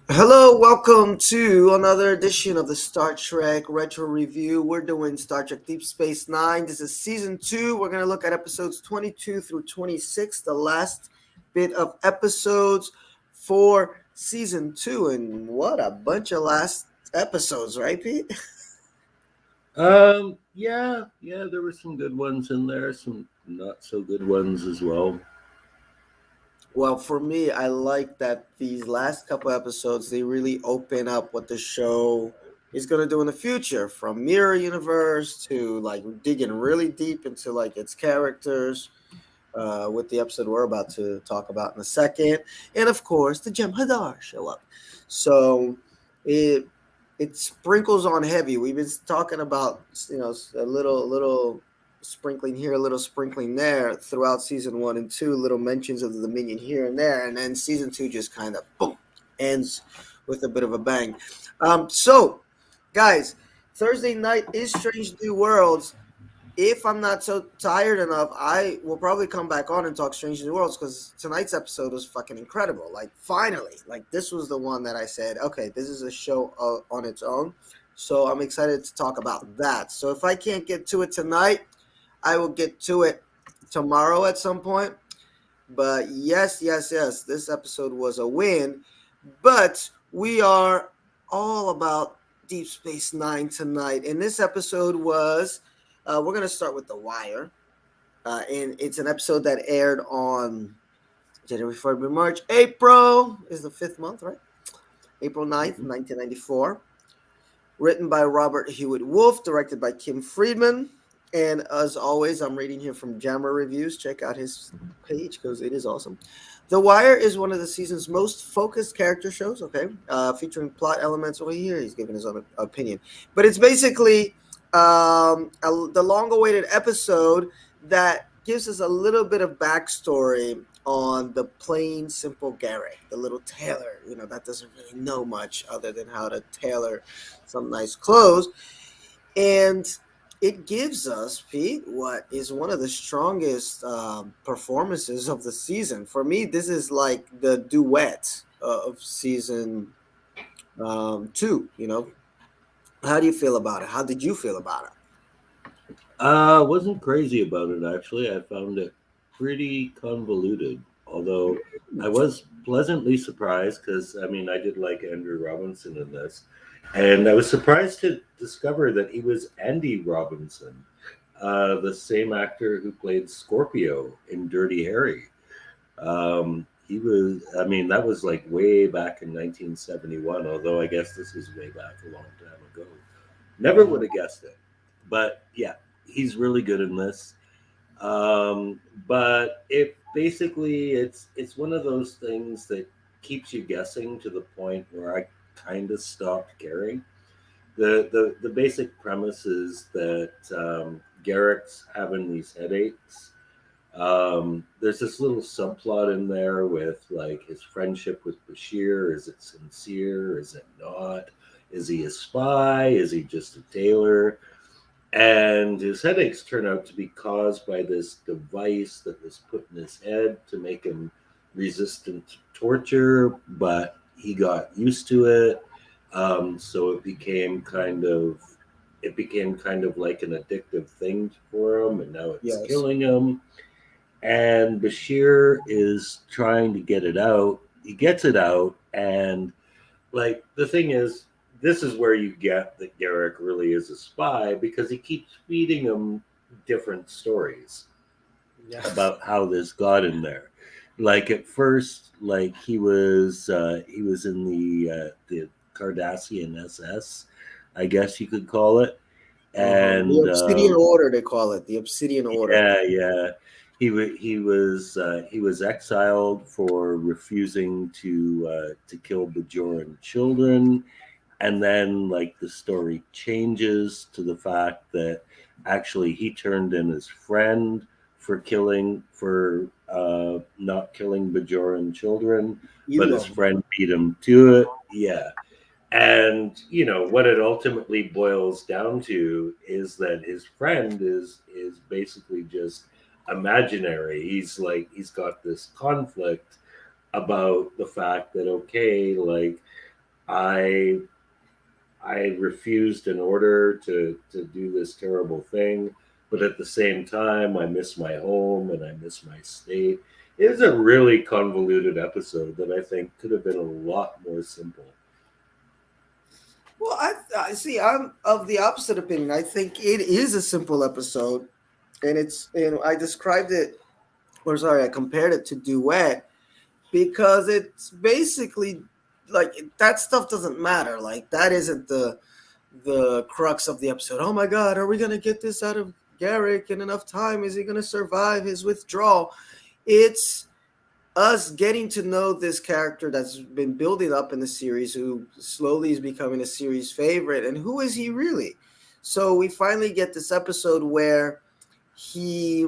Hello, welcome to another edition of the Star Trek Retro Review. We're doing Star Trek Deep Space Nine. This is season 2. We're going to look at episodes 22 through 26, the last bit of episodes for season 2. And what a bunch of last episodes, right, Pete? Yeah, there were some good ones in there, some not so good ones as well. Well, for me, I like that these last couple episodes they really open up what the show is going to do in the future, from mirror universe to like digging really deep into like its characters. With the episode we're about to talk about in a second, and of course the Jem'Haddar show up. So it it sprinkles on heavy. We've been talking about a little sprinkling here, a little sprinkling there throughout season 1 and 2, little mentions of the Dominion here and there, and then season 2 just kind of boom ends with a bit of a bang. So guys, Thursday night is Strange New Worlds. If I'm not so tired enough, I will probably come back on and talk Strange New Worlds because tonight's episode was fucking incredible. Like, finally, like this was the one that I said, okay, this is a show on its own. So I'm excited to talk about that. So if I can't get to it tonight, I will get to it tomorrow at some point. But yes, this episode was a win. But we are all about Deep Space Nine tonight. And this episode was, we're going to start with The Wire. And it's an episode that aired on January, February, March. April is the fifth month, right? April 9th, Mhm. 1994. Written by Robert Hewitt Wolf, directed by Kim Friedman. And as always, I'm reading here from Jammer Reviews. Check out his page because it is awesome. The Wire is one of the season's most focused character shows, okay? Featuring plot elements. Well, here he's giving his own opinion. But it's basically the long awaited episode that gives us a little bit of backstory on the plain, simple Garrick, the little tailor, that doesn't really know much other than how to tailor some nice clothes. And it gives us, Pete, what is one of the strongest performances of the season. For me, this is like the duet of season 2. How do you feel about it? How did you feel about it? Wasn't crazy about it actually. I found it pretty convoluted, although I was pleasantly surprised because I did like Andrew Robinson in this, and I was surprised to discover that he was Andy Robinson, the same actor who played Scorpio in Dirty Harry. He was, that was like way back in 1971, although I guess this is way back a long time ago. Never would Mhm. have guessed it. But yeah, he's really good in this. But it basically it's one of those things that keeps you guessing to the point where I kind of stopped caring. The basic premise is that Garrick's having these headaches. There's this little subplot in there with like his friendship with Bashir. Is it sincere? Is it not? Is he a spy? Is he just a tailor? And his headaches turn out to be caused by this device that was put in his head to make him resistant to torture, but he got used to it. So it became kind of like an addictive thing for him, and now it's Yes. killing him. And Bashir is trying to get it out. He gets it out, and like the thing is, this is where you get that Garrick really is a spy because he keeps feeding him different stories Yes. about how this got in there. Like at first, like he was in the Cardassian SS, I guess you could call it, Uh-huh. The and Obsidian Order, they call it. The Obsidian Order. yeah. He was exiled for refusing to kill Bajoran children, and then like the story changes to the fact that actually he turned in his friend for not killing Bajoran children, but his Yulo. friend beat him to it. Yeah, and what it ultimately boils down to is that his friend is basically just imaginary. He's got this conflict about the fact that okay, like I I refused an order to do this terrible thing, but at the same time, I miss my home and I miss my state. It was a really convoluted episode that I think could have been a lot more simple. Well, I see. I'm of the opposite opinion. I think it is a simple episode, and I described it, or sorry, I compared it to Duet because it's basically like that stuff doesn't matter. Like that isn't the crux of the episode. Oh my God, are we gonna get this out of Garrick in enough time? Is he gonna survive his withdrawal? It's us getting to know this character that's been building up in the series, who slowly is becoming a series favorite, and who is he really? So we finally get this episode where he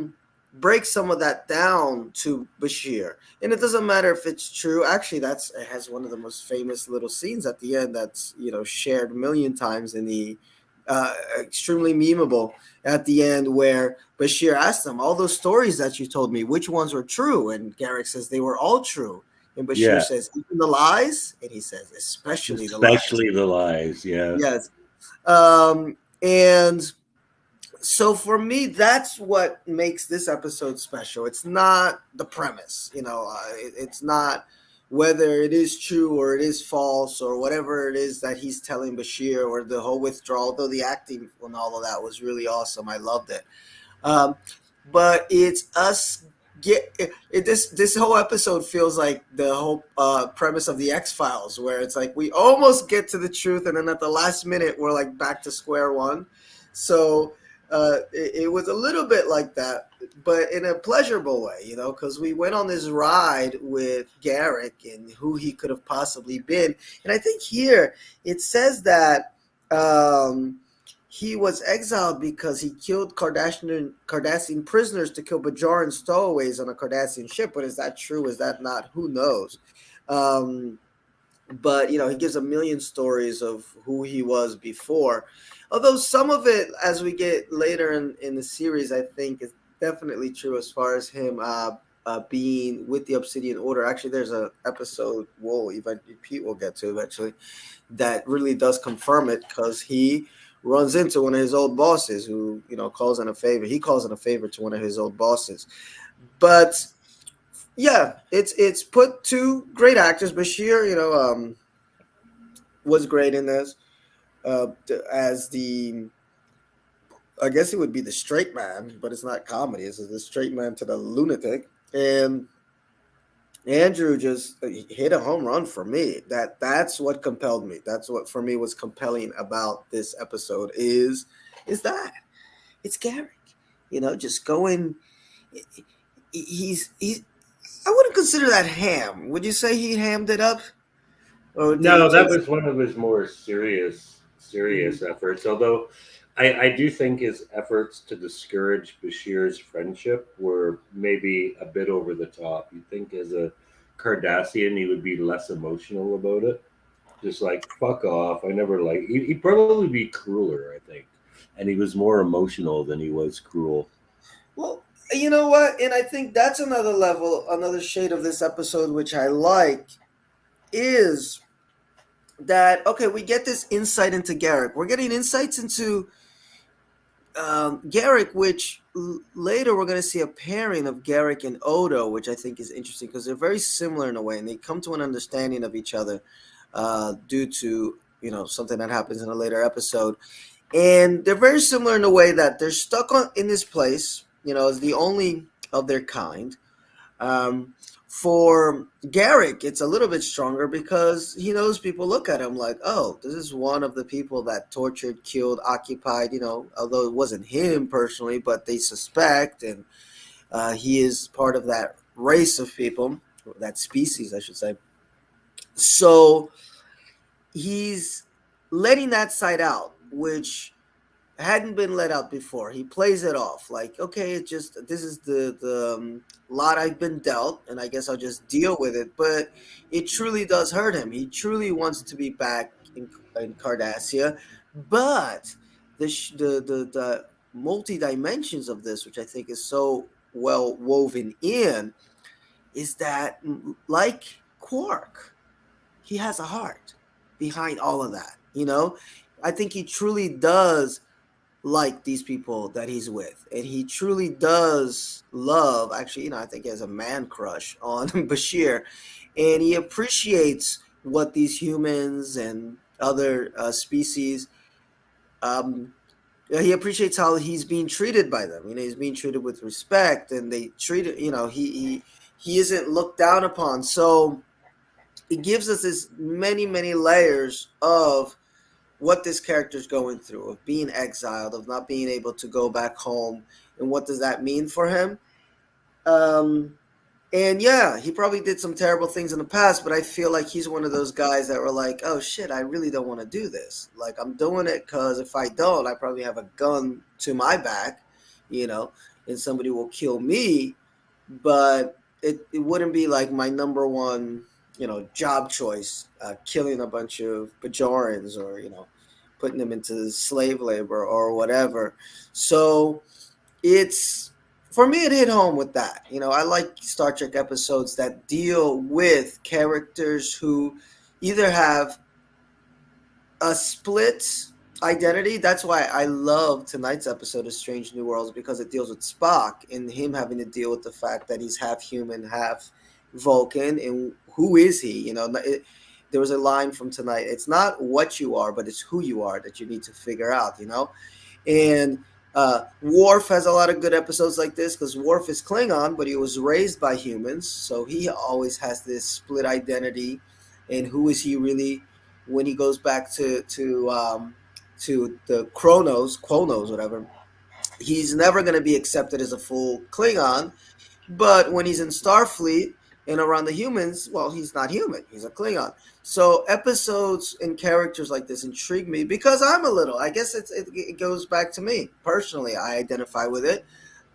breaks some of that down to Bashir. And it doesn't matter if it's true. Actually, it has one of the most famous little scenes at the end that's, shared a million times in the extremely memeable at the end, where Bashir asks him, all those stories that you told me, which ones were true? And Garrick says they were all true. And Bashir Yeah, says, even the lies? And he says, especially the lies. especially the lies. Yeah. Yes. And so for me, that's what makes this episode special. It's not the premise, it's not whether it is true or it is false or whatever it is that he's telling Bashir, or the whole withdrawal. Although the acting and all of that was really awesome, I loved it. Um, but it's us this whole episode feels like the whole premise of the X-Files, where it's like we almost get to the truth, and then at the last minute we're like back to square one. So it was a little bit like that, but in a pleasurable way, because we went on this ride with Garrick and who he could have possibly been. And I think here it says that he was exiled because he killed Cardassian prisoners to kill Bajoran stowaways on a Cardassian ship. But is that true? Is that not? Who knows? But he gives a million stories of who he was before. Although some of it, as we get later in the series, I think is definitely true as far as him being with the Obsidian Order. Actually, there's a episode Pete will get to eventually that really does confirm it, because he runs into one of his old bosses who calls in a favor. He calls in a favor to one of his old bosses. But yeah, it's put two great actors. Bashir, was great in this as the. I guess it would be the straight man, but it's not comedy. It's the straight man to the lunatic, and Andrew just hit a home run for me. That's what compelled me. That's what for me was compelling about this episode is that it's Garrick. Just going. He's. I wouldn't consider that ham. Would you say he hammed it up, or did he No, that just? was one of his more serious Mhm. efforts. Although I do think his efforts to discourage Bashir's friendship were maybe a bit over the top. You'd think as a Cardassian he would be less emotional about it. Just like fuck off. I never like he'd probably be crueler, I think. And he was more emotional than he was cruel. Well, you know what, and I think that's another level, another shade of this episode, which I like, is that okay? We get this insight into Garrick. We're getting insights into Garrick, which later we're going to see a pairing of Garrick and Odo, which I think is interesting because they're very similar in a way, and they come to an understanding of each other due to something that happens in a later episode. And they're very similar in a way that they're stuck in this place, as the only of their kind. Um, for Garrick, it's a little bit stronger because he knows people look at him like, oh, this is one of the people that tortured, killed, occupied, although it wasn't him personally, but they suspect, and he is part of that race of people, that species, I should say. So he's letting that side out, which hadn't been let out before. He plays it off like, okay, it just this is the lot I've been dealt, and I guess I'll just deal with it. But it truly does hurt him. He truly wants to be back in Cardassia, but the multi dimensions of this, which I think is so well woven in, is that like Quark, he has a heart. behind all of that. I think he truly does like these people that he's with, and he truly does love. Actually, I think he has a man crush on Bashir, and he appreciates what these humans and other species. Um, yeah, he appreciates how he's being treated by them. He's being treated with respect, and they treat it. He isn't looked down upon. So it gives us this many layers of what this character's going through, of being exiled, of not being able to go back home, and what does that mean for him. Um, and yeah, he probably did some terrible things in the past, but I feel like he's one of those guys that were like, oh shit, I really don't want to do this. Like, I'm doing it because if I don't, I probably have a gun to my back, you know, and somebody will kill me. But it wouldn't be like my number one, job choice, killing a bunch of Bajorans or, putting them into slave labor or whatever. So it's for me, it hit home with that. I like Star Trek episodes that deal with characters who either have a split identity. That's why I love tonight's episode of Strange New Worlds, because it deals with Spock and him having to deal with the fact that he's half human, half Vulcan, and who is he? There was a line from tonight. It's not what you are, but it's who you are that you need to figure out. And Worf has a lot of good episodes like this, because Worf is Klingon, but he was raised by humans, so he always has this split identity. And who is he really when he goes back to the Quonos, whatever? He's never going to be accepted as a full Klingon, but when he's in Starfleet and around the humans, well, he's not human. He's a Klingon. So episodes and characters like this intrigue me because I'm a little. I guess it goes back to me personally. I identify with it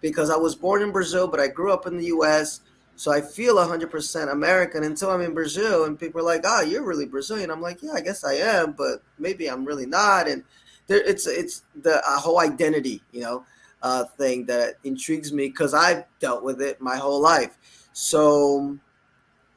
because I was born in Brazil, but I grew up in the U.S. So I feel 100% American until I'm in Brazil, and people are like, "Ah, you're really Brazilian." I'm like, "Yeah, I guess I am, but maybe I'm really not." And it's the whole identity, thing that intrigues me because I've dealt with it my whole life. So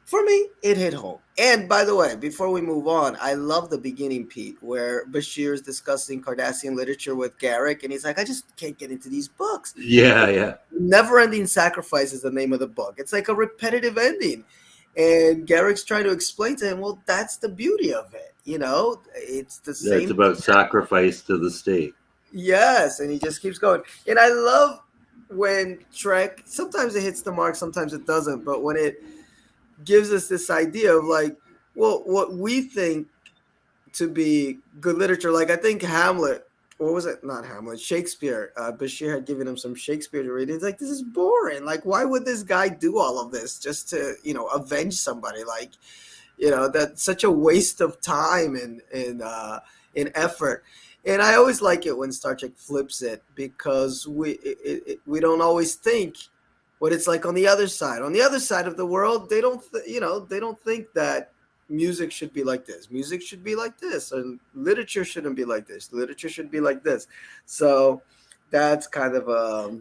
for me, it hit home. And by the way, before we move on, I love the beginning, Pete, where Bashir is discussing Cardassian literature with Garrick, and he's like, I just can't get into these books. Yeah, yeah. Never Ending Sacrifice is the name of the book. It's like a repetitive ending. And Garrick's trying to explain to him, well, that's the beauty of it. It's the Yeah, it's same. about sacrifice to the state. Yes, and he just keeps going. And I love when Trek, sometimes it hits the mark, sometimes it doesn't, but when it gives us this idea of like, well, what we think to be good literature, like I think Hamlet, what was it? Not Hamlet, Shakespeare. Bashir had given him some Shakespeare to read. He's like, this is boring. Like, why would this guy do all of this just to, avenge somebody? Like, that's such a waste of time and effort. And I always like it when Star Trek flips it, because we don't always think what it's like on the other side. On the other side of the world, they don't they don't think that music should be like this. Music should be like this, and literature shouldn't be like this. Literature should be like this. So that's kind of a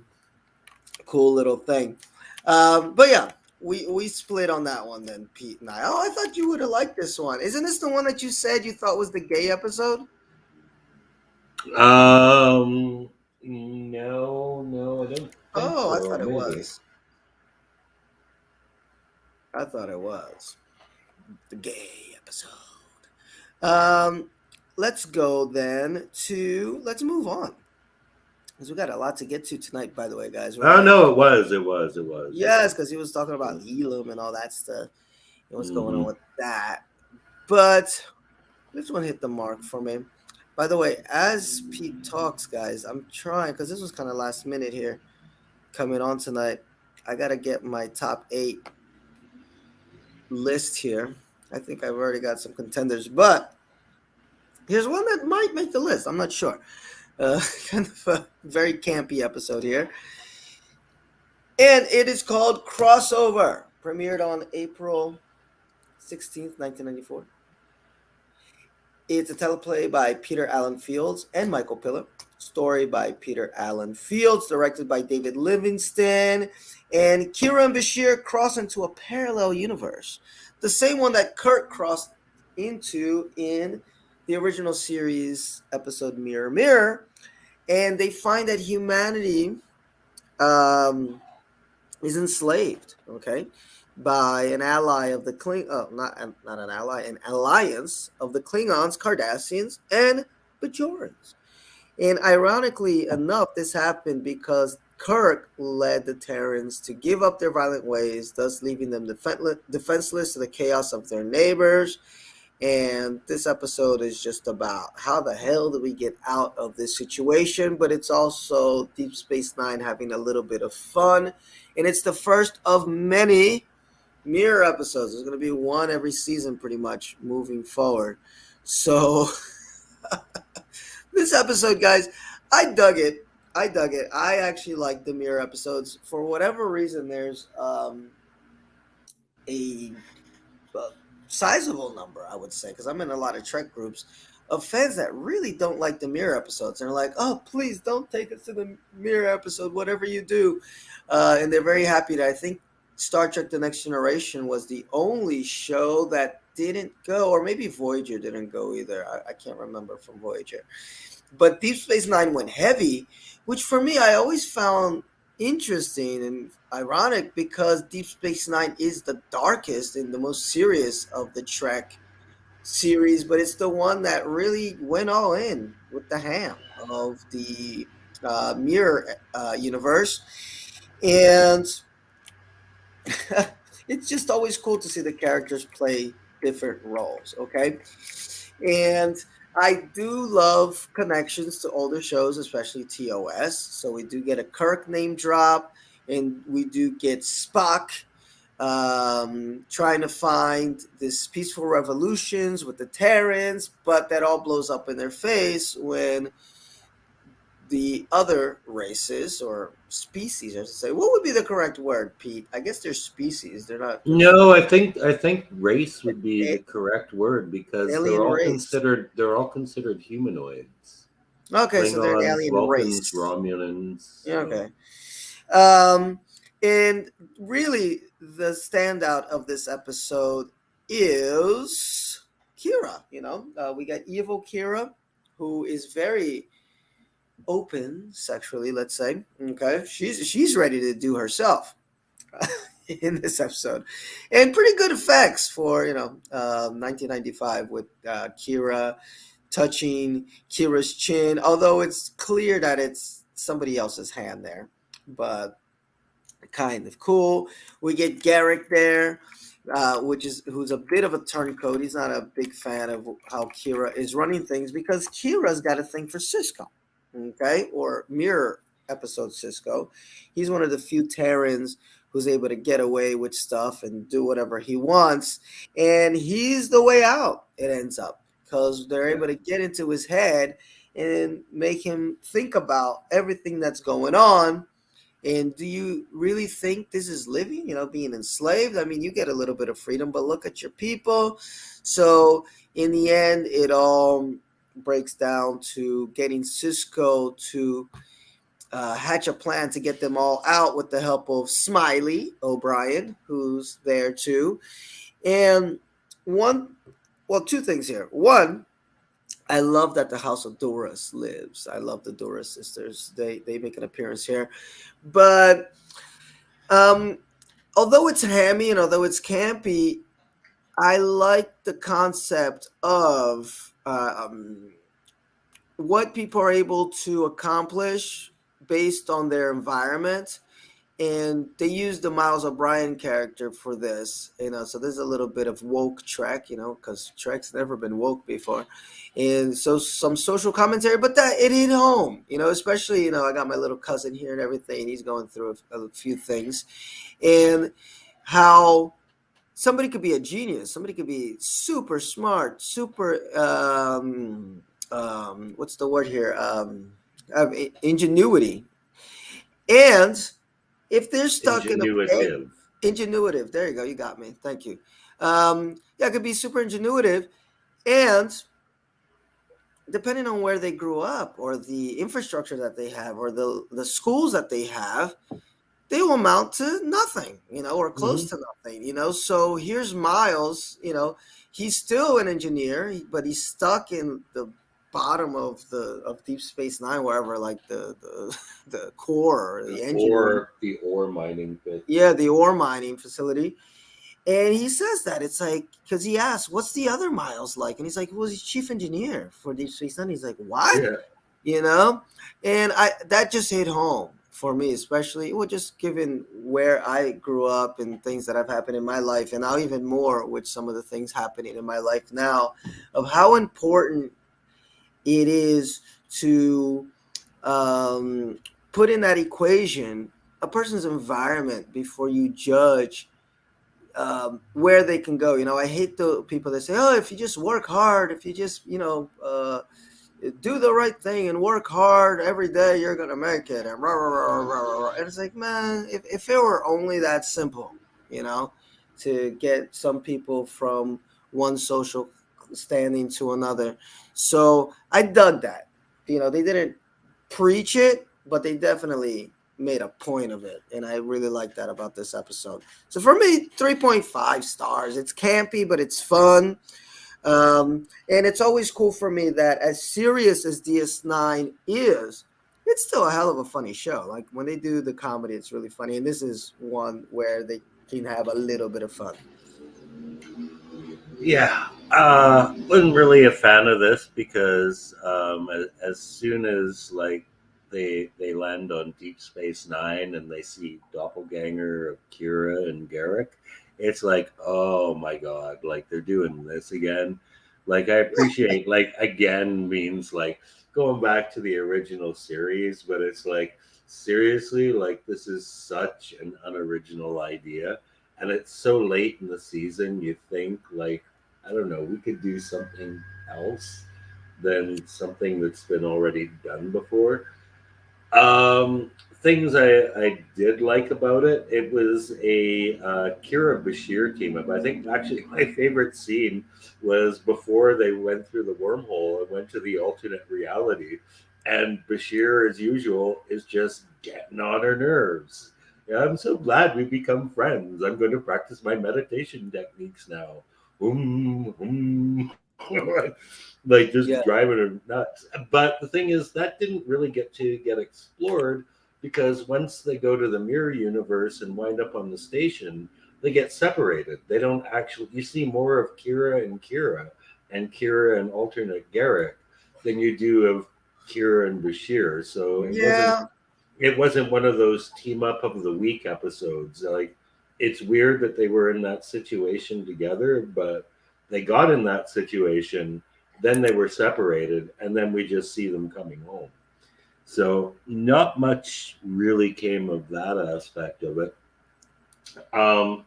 cool little thing. But yeah, we split on that one then, Pete and I. Oh, I thought you would have liked this one. Isn't this the one that you said you thought was the gay episode? No, I don't think Oh, I so. thought it Maybe. was. I thought it was the gay episode. Um, let's go then to let's move on, because we got a lot to get to tonight. By the way, guys, we're Oh like, no, it was. yes, because he was talking about Elam and all that stuff. And what's going on Mm-hmm. with that? But this one hit the mark for me. By the way, as Pete talks, guys, I'm trying, because this was kind of last minute here coming on tonight. I gotta get my top 8 list here. I think I've already got some contenders, but here's one that might make the list. I'm not sure. Kind of a very campy episode here. And it is called Crossover. Premiered on April 16th, 1994. It's a teleplay by Peter Allen Fields and Michael Piller. Story by Peter Allen Fields, directed by David Livingston. And Kira and Bashir cross into a parallel universe. The same one that Kirk crossed into in the original series episode Mirror Mirror, and they find that humanity um, is enslaved, okay, by an ally of the not an ally, an alliance of the Klingons, Cardassians, and Bajorans. And ironically enough, this happened because Kirk led the Terrans to give up their violent ways, thus leaving them defenseless to the chaos of their neighbors. And this episode is just about how the hell do we get out of this situation, but it's also Deep Space Nine having a little bit of fun. And it's the first of many Mirror episodes. There's going to be one every season pretty much moving forward. So this episode, guys, I dug it. I dug it. I actually like the Mirror episodes. For whatever reason, there's a sizable number, I would say, because I'm in a lot of Trek groups, of fans that really don't like the Mirror episodes. And they're like, oh, please don't take us to the Mirror episode, whatever you do. And they're very happy that I think Star Trek The Next Generation was the only show that didn't go, or maybe Voyager didn't go either. I can't remember from Voyager. But Deep Space Nine went heavy, which for me, I always found interesting and ironic because Deep Space Nine is the darkest and the most serious of the Trek series, but it's the one that really went all in with the ham of the Mirror universe. And it's just always cool to see the characters play different roles, okay? And I do love connections to older shows, especially TOS. So we do get a Kirk name drop, and we do get Spock trying to find this peaceful revolutions with the Terrans, but that all blows up in their face when the other races or species, I should say. What would be the correct word, Pete? I guess they're species. They're not. No, I think race would be the correct word because Alien race. they're all considered humanoids. Okay, so they're an Klingons, alien Vulcans, race. Romulans. Yeah, So. okay. And really, the standout of this episode is Kira. We got evil Kira, who is very open sexually. Let's say, okay, she's ready to do herself in this episode, and pretty good effects for 1995 with Kira touching Kira's chin. Although it's clear that it's somebody else's hand there, but kind of cool. We get Garrick there, who's a bit of a turncoat. He's not a big fan of how Kira is running things because Kira's got a thing for Cisco, okay, or Mirror episode Cisco. He's one of the few Terrans who's able to get away with stuff and do whatever he wants, and he's the way out. It ends up because they're Yeah. able to get into his head and make him think about everything that's going on. And do you really think this is living, being enslaved? I mean, you get a little bit of freedom, but look at your people. So in the end, it all breaks down to getting Cisco to hatch a plan to get them all out with the help of Smiley O'Brien, who's there too. And two things here. One, I love that the House of Doris lives. I love the Doris sisters. They make an appearance here. But although it's hammy and although it's campy, I like the concept of what people are able to accomplish based on their environment. And they use the Miles O'Brien character for this, so there's a little bit of woke Trek, because Trek's never been woke before. And so some social commentary, but that it hit home, especially, I got my little cousin here and everything. He's going through a few things, and how somebody could be a genius. Somebody could be super smart, super, what's the word here? Ingenuity. And if they're stuck in Ingenuitive. ingenuitive, there you go, you got me. Thank you. It could be super ingenuitive, and depending on where they grew up or the infrastructure that they have or the schools that they have, they will amount to nothing, or close to nothing, So here's Miles, he's still an engineer, but he's stuck in the bottom of Deep Space Nine, wherever, like the core, or the engine room. The ore mining pit. Yeah, the ore mining facility. And he says that it's like, because he asks, "What's the other Miles like?" And he's like, "Well, he's chief engineer for Deep Space Nine." He's like, "What?" Yeah. You know, and I that just hit home for me, especially well, just given where I grew up and things that have happened in my life, and now even more with some of the things happening in my life now, of how important it is to um, put in that equation a person's environment before you judge where they can go. I hate the people that say, "Oh, if you just work hard, if you just do the right thing and work hard every day, you're gonna make it." And rah, rah, rah, rah, rah, rah. And it's like, man, if it were only that simple, you know, to get some people from one social standing to another. So I dug that. They didn't preach it, but they definitely made a point of it, and I really like that about this episode. So for me, 3.5 stars. It's campy, but it's fun. And it's always cool for me that as serious as DS9 is, it's still a hell of a funny show. Like when they do the comedy, it's really funny. And this is one where they can have a little bit of fun. Yeah, wasn't really a fan of this because as soon as like they land on Deep Space Nine and they see Doppelganger of Kira and Garrick, it's like, oh my god, like they're doing this again. Like I appreciate like again means like going back to the original series, but it's like seriously, like this is such an unoriginal idea. And it's so late in the season, you think like I don't know, we could do something else than something that's been already done before. Things I did like about it, it was a Kira Bashir team up. I think actually my favorite scene was before they went through the wormhole and went to the alternate reality. And Bashir, as usual, is just getting on her nerves. Yeah, I'm so glad we become friends. I'm going to practice my meditation techniques now. Like just Yeah. driving her nuts. But the thing is, that didn't really get explored because once they go to the mirror universe and wind up on the station, they get separated. They don't actually. You see more of and Kira and alternate Garrick than you do of Kira and Bashir. So Yeah. it wasn't one of those team up of the week episodes. Like it's weird that they were in that situation together, but they got in that situation, then they were separated, and then we just see them coming home. So not much really came of that aspect of it. Um,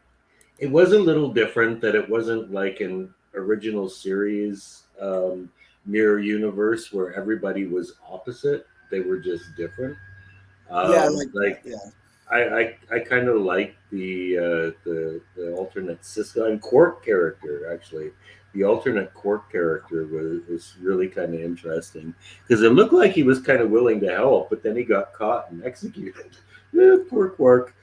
it was a little different that it wasn't like an original series mirror universe where everybody was opposite. They were just different. Yeah, I like that. Like Yeah. I kind of like the alternate Cisco and Quark character actually. The alternate Quark character was really kind of interesting because it looked like he was kind of willing to help, but then he got caught and executed. Yeah, poor Quark.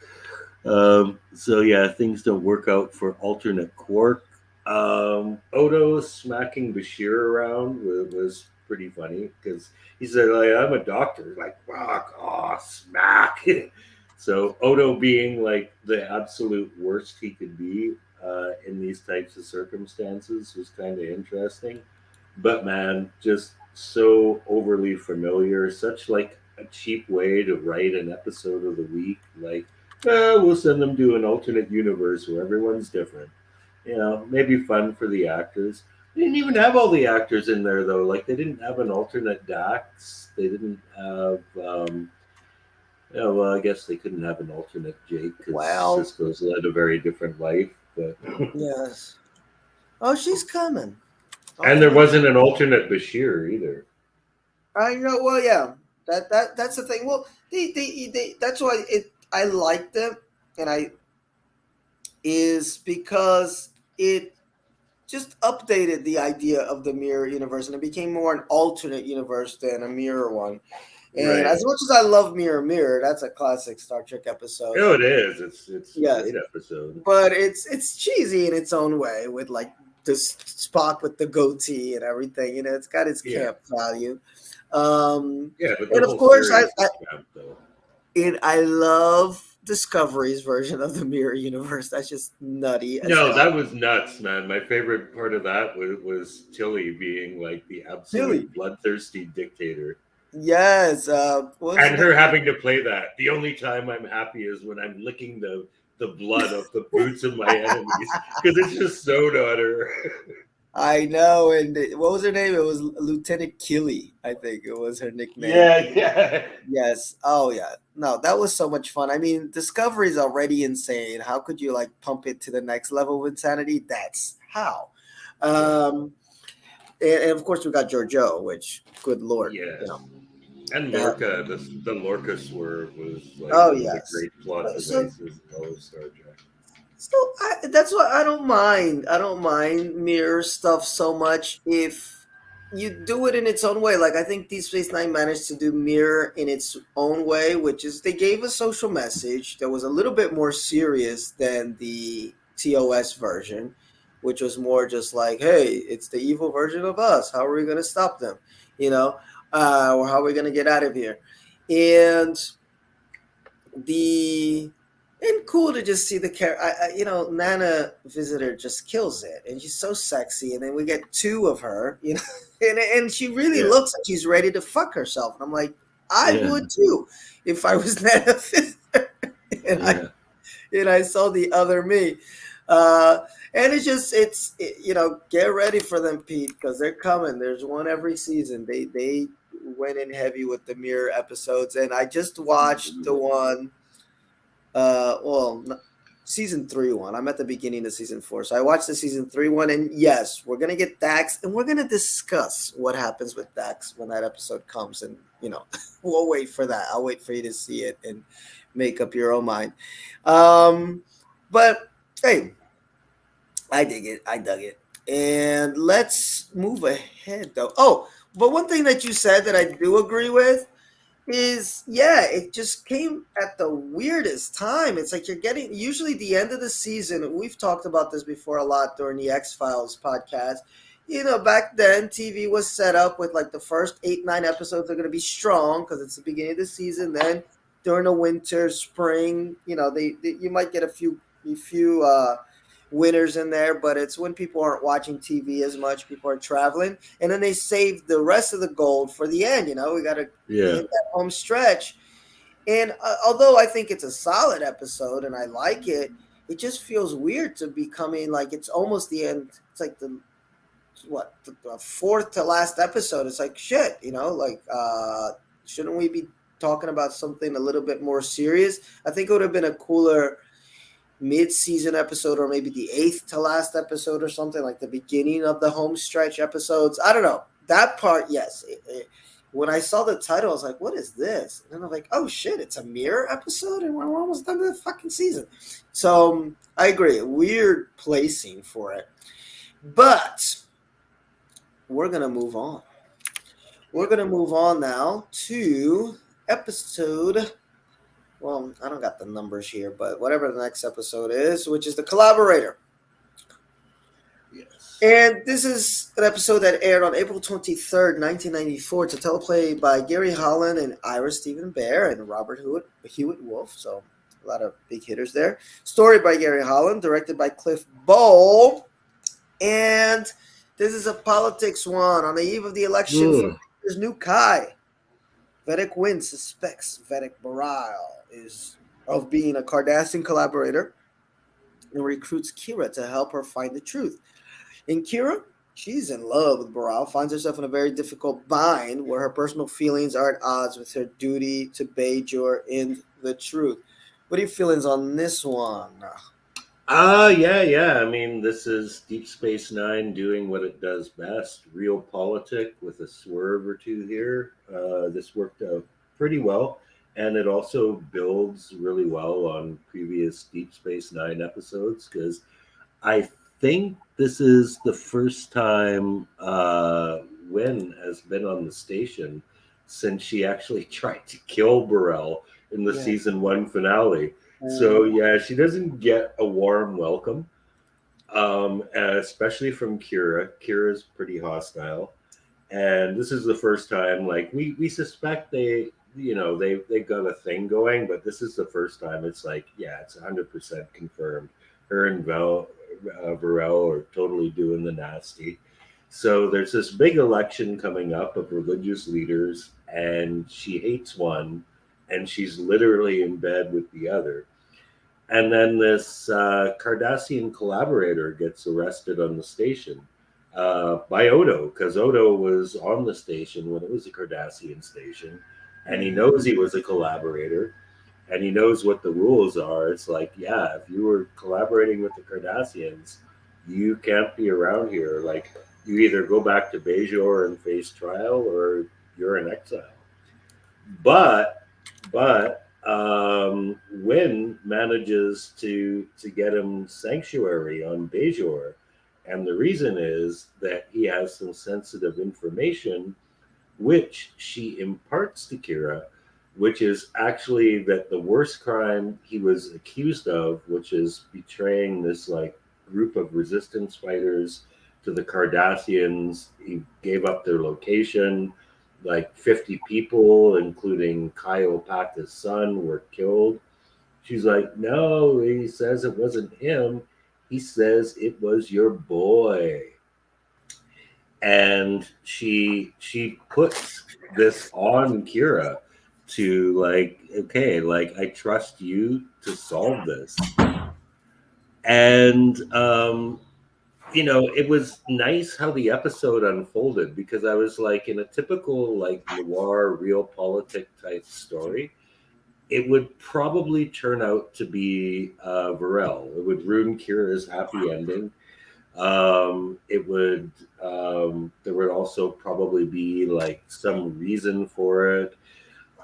So yeah, things don't work out for alternate Quark. Odo smacking Bashir around was pretty funny because he said, like, "I'm a doctor." Like, fuck, oh, smack. So Odo being like the absolute worst he could be in these types of circumstances was kind of interesting. But man, just so overly familiar, such like a cheap way to write an episode of the week. Like, we'll send them to an alternate universe where everyone's different. Maybe fun for the actors. They didn't even have all the actors in there though. Like they didn't have an alternate Dax. They didn't have. Yeah, well, I guess they couldn't have an alternate Jake because Well, Cisco's led a very different life. But yes. Oh, she's coming. and there Alternate. wasn't an alternate Bashir either. I know. Well, yeah. That's the thing. Well, that's why I liked them, and I is because it just updated the idea of the mirror universe, and it became more an alternate universe than a mirror one. And Right. as much as I love Mirror Mirror, that's a classic Star Trek episode. Oh, it is. It's a Yes, great episode. but it's cheesy in its own way with like this Spock with the goatee and everything. It's got its Yeah, camp value. Um, yeah, but the and of whole course, series is camp, though. I love Discovery's version of the mirror universe. That's just nutty as No, hell. that was nuts, man. My favorite part of that was Tilly being like the Really? absolute bloodthirsty dictator. Yes. What was her And name? her having to play that. The only time I'm happy is when I'm licking the blood off the boots of my enemies because it's just so not her. I know. And what was her name? It was Lieutenant Killy, I think it was her nickname. Yeah, yeah, Yes. Oh, yeah. No, that was so much fun. I mean, Discovery is already insane. How could you like pump it to the next level of insanity? That's how. yeah, Um, and of course, we got Giorgio, which, good lord, yes. And Uh, Lorca, the Lorca swerve was like oh one of the yes. great plot So devices in all of Star Trek. that's why I don't mind. I don't mind mirror stuff so much if you do it in its own way. Like I think Deep Space Nine managed to do mirror in its own way, which is they gave a social message that was a little bit more serious than the TOS version, which was more just like, "Hey, it's the evil version of us. How are we going to stop them? You know, or how are we going to get out of here?" And the and cool to just see the character. Nana Visitor just kills it, and she's so sexy. And then we get two of her, and she really Yeah, looks like she's ready to fuck herself. And I'm like, I yeah, would too if I was Nana Visitor, and I yeah, and I saw the other me. Uh, and get ready for them, Pete, because they're coming. There's one every season. They went in heavy with the mirror episodes, and I just watched the one well, season 3 one. I'm at the beginning of season 4, so I watched the season 3 one, and yes, we're gonna get Dax, and we're gonna discuss what happens with Dax when that episode comes, and we'll wait for that. I'll wait for you to see it and make up your own mind. But hey, I dig it. I dug it. And let's move ahead, though. Oh, but one thing that you said that I do agree with is it just came at the weirdest time. It's like you're getting usually the end of the season. We've talked about this before a lot during the X-Files podcast. Back then TV was set up with like the first 8-9 episodes are going to be strong because it's the beginning of the season. Then during the winter, spring, they you might get a few winners in there, but it's when people aren't watching TV as much, people are traveling, and then they save the rest of the gold for the end. We got to yeah. hit that home stretch. And although I think it's a solid episode and I like it, it just feels weird to be coming like it's almost the end. It's like the fourth to last episode. It's like shit, shouldn't we be talking about something a little bit more serious? I think it would have been a cooler mid-season episode, or maybe the eighth to last episode or something, like the beginning of the home stretch episodes. I don't know that part. Yes, when I saw the title, I was like, what is this? And then I'm like, oh shit, it's a mirror episode and we're almost done with the fucking season. So I agree, weird placing for it, but we're gonna move on. We're gonna move on now to episode, well, I don't got the numbers here, but whatever the next episode is, which is The Collaborator. Yes. And this is an episode that aired on April 23rd, 1994, to teleplay by Gary Holland and Ira Stephen Bear and Robert Hewitt Wolf. So a lot of big hitters there. Story by Gary Holland, directed by Cliff Bowl. And this is a politics one. On the eve of the election for Mayor's new Kai, Vedic Wynn suspects Vedic Baral is of being a Cardassian collaborator and recruits Kira to help her find the truth. And Kira, she's in love with Baral, finds herself in a very difficult bind where her personal feelings are at odds with her duty to Bajor in the truth. What are your feelings on this one? Yeah. I mean, this is Deep Space Nine doing what it does best: realpolitik with a swerve or two here. This worked out pretty well, and it also builds really well on previous Deep Space Nine episodes because I think this is the first time Wynn has been on the station since she actually tried to kill Burrell in the Yeah. season 1 finale. So yeah, she doesn't get a warm welcome. especially from Kira. Kira's pretty hostile, and this is the first time. Like we suspect they got a thing going, but this is the first time it's like, yeah, it's 100% confirmed. Her and Varel are totally doing the nasty. So there's this big election coming up of religious leaders, and she hates one, and she's literally in bed with the other. And then this Cardassian collaborator gets arrested on the station by Odo, because Odo was on the station when it was a Cardassian station, and he knows he was a collaborator, and he knows what the rules are. It's like, yeah, if you were collaborating with the Cardassians, you can't be around here. Like, you either go back to Bajor and face trial, or you're in exile. But Wynn manages to get him sanctuary on Bajor, and the reason is that he has some sensitive information which she imparts to Kira, which is actually that the worst crime he was accused of, which is betraying this like group of resistance fighters to the Cardassians. He gave up their location. Like 50 people, including Kyle son, were killed. She's like, no, he says it wasn't him. He says it was your boy. And she puts this on Kira to like, okay, like I trust you to solve this. And it was nice how the episode unfolded, because I was like, in a typical like noir realpolitik type story, it would probably turn out to be Varel. It would ruin Kira's happy ending. It would there would also probably be like some reason for it.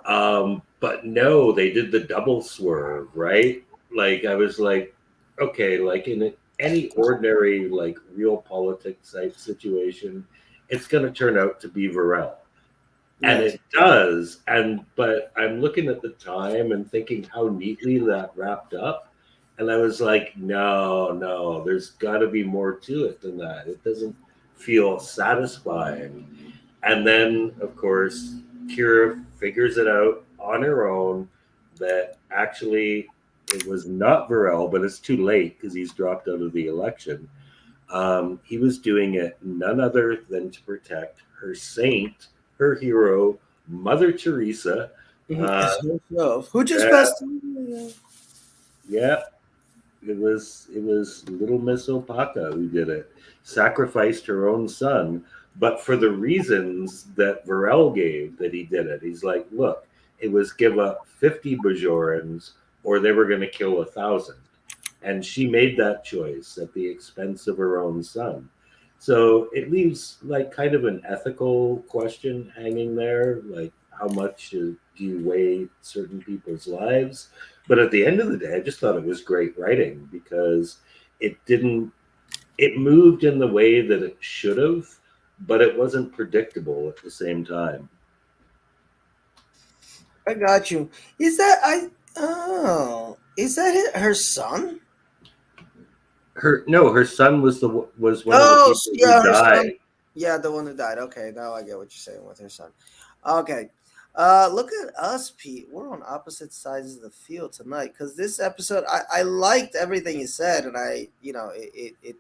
But no, they did the double swerve, right? Like I was like, okay, like in any ordinary like realpolitik type situation, it's going to turn out to be Varel, and Yes. it does. And but I'm looking at the time and thinking how neatly that wrapped up, and I was like, no, no, there's got to be more to it than that. It doesn't feel satisfying. And then, of course, Kira figures it out on her own that actually it was not Varel, but it's too late because he's dropped out of the election. He was doing it none other than to protect her saint, her hero, Mother Teresa. Uh, It's herself. Who just yeah, passed away? yeah, it was little Miss Opaka who did it. Sacrificed her own son, but for the reasons that Varel gave that he did it. He's like, look, it was give up 50 Bajorans or they were going to kill 1,000. And she made that choice at the expense of her own son. So it leaves like kind of an ethical question hanging there, like how much do you weigh certain people's lives? But at the end of the day, I just thought it was great writing because it didn't, it moved in the way that it should have, but it wasn't predictable at the same time. I got you. Is that I? Oh, is that her son? Her no, her son was one of the Oh, people who yeah, her son. died. Yeah, the one who died. Okay, now I get what you're saying with her son. Okay. Look at us, Pete. We're on opposite sides of the field tonight because this episode, I liked everything you said, and it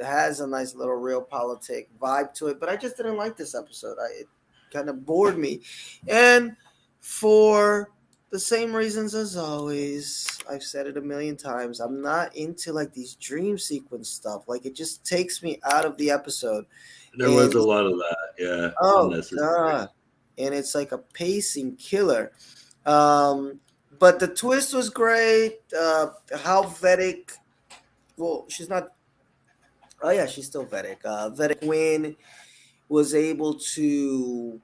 has a nice little real politic vibe to it, but I just didn't like this episode. It kind of bored me, and for the same reasons as always, I've said it a million times. I'm not into like these dream sequence stuff. Like it just takes me out of the episode, There and was a lot of that, yeah, oh unnecessary. god, and it's like a pacing killer. Um, but the twist was great. How Vedic? Well, she's not. Oh yeah, she's still Vedic. Vedic Win was able to,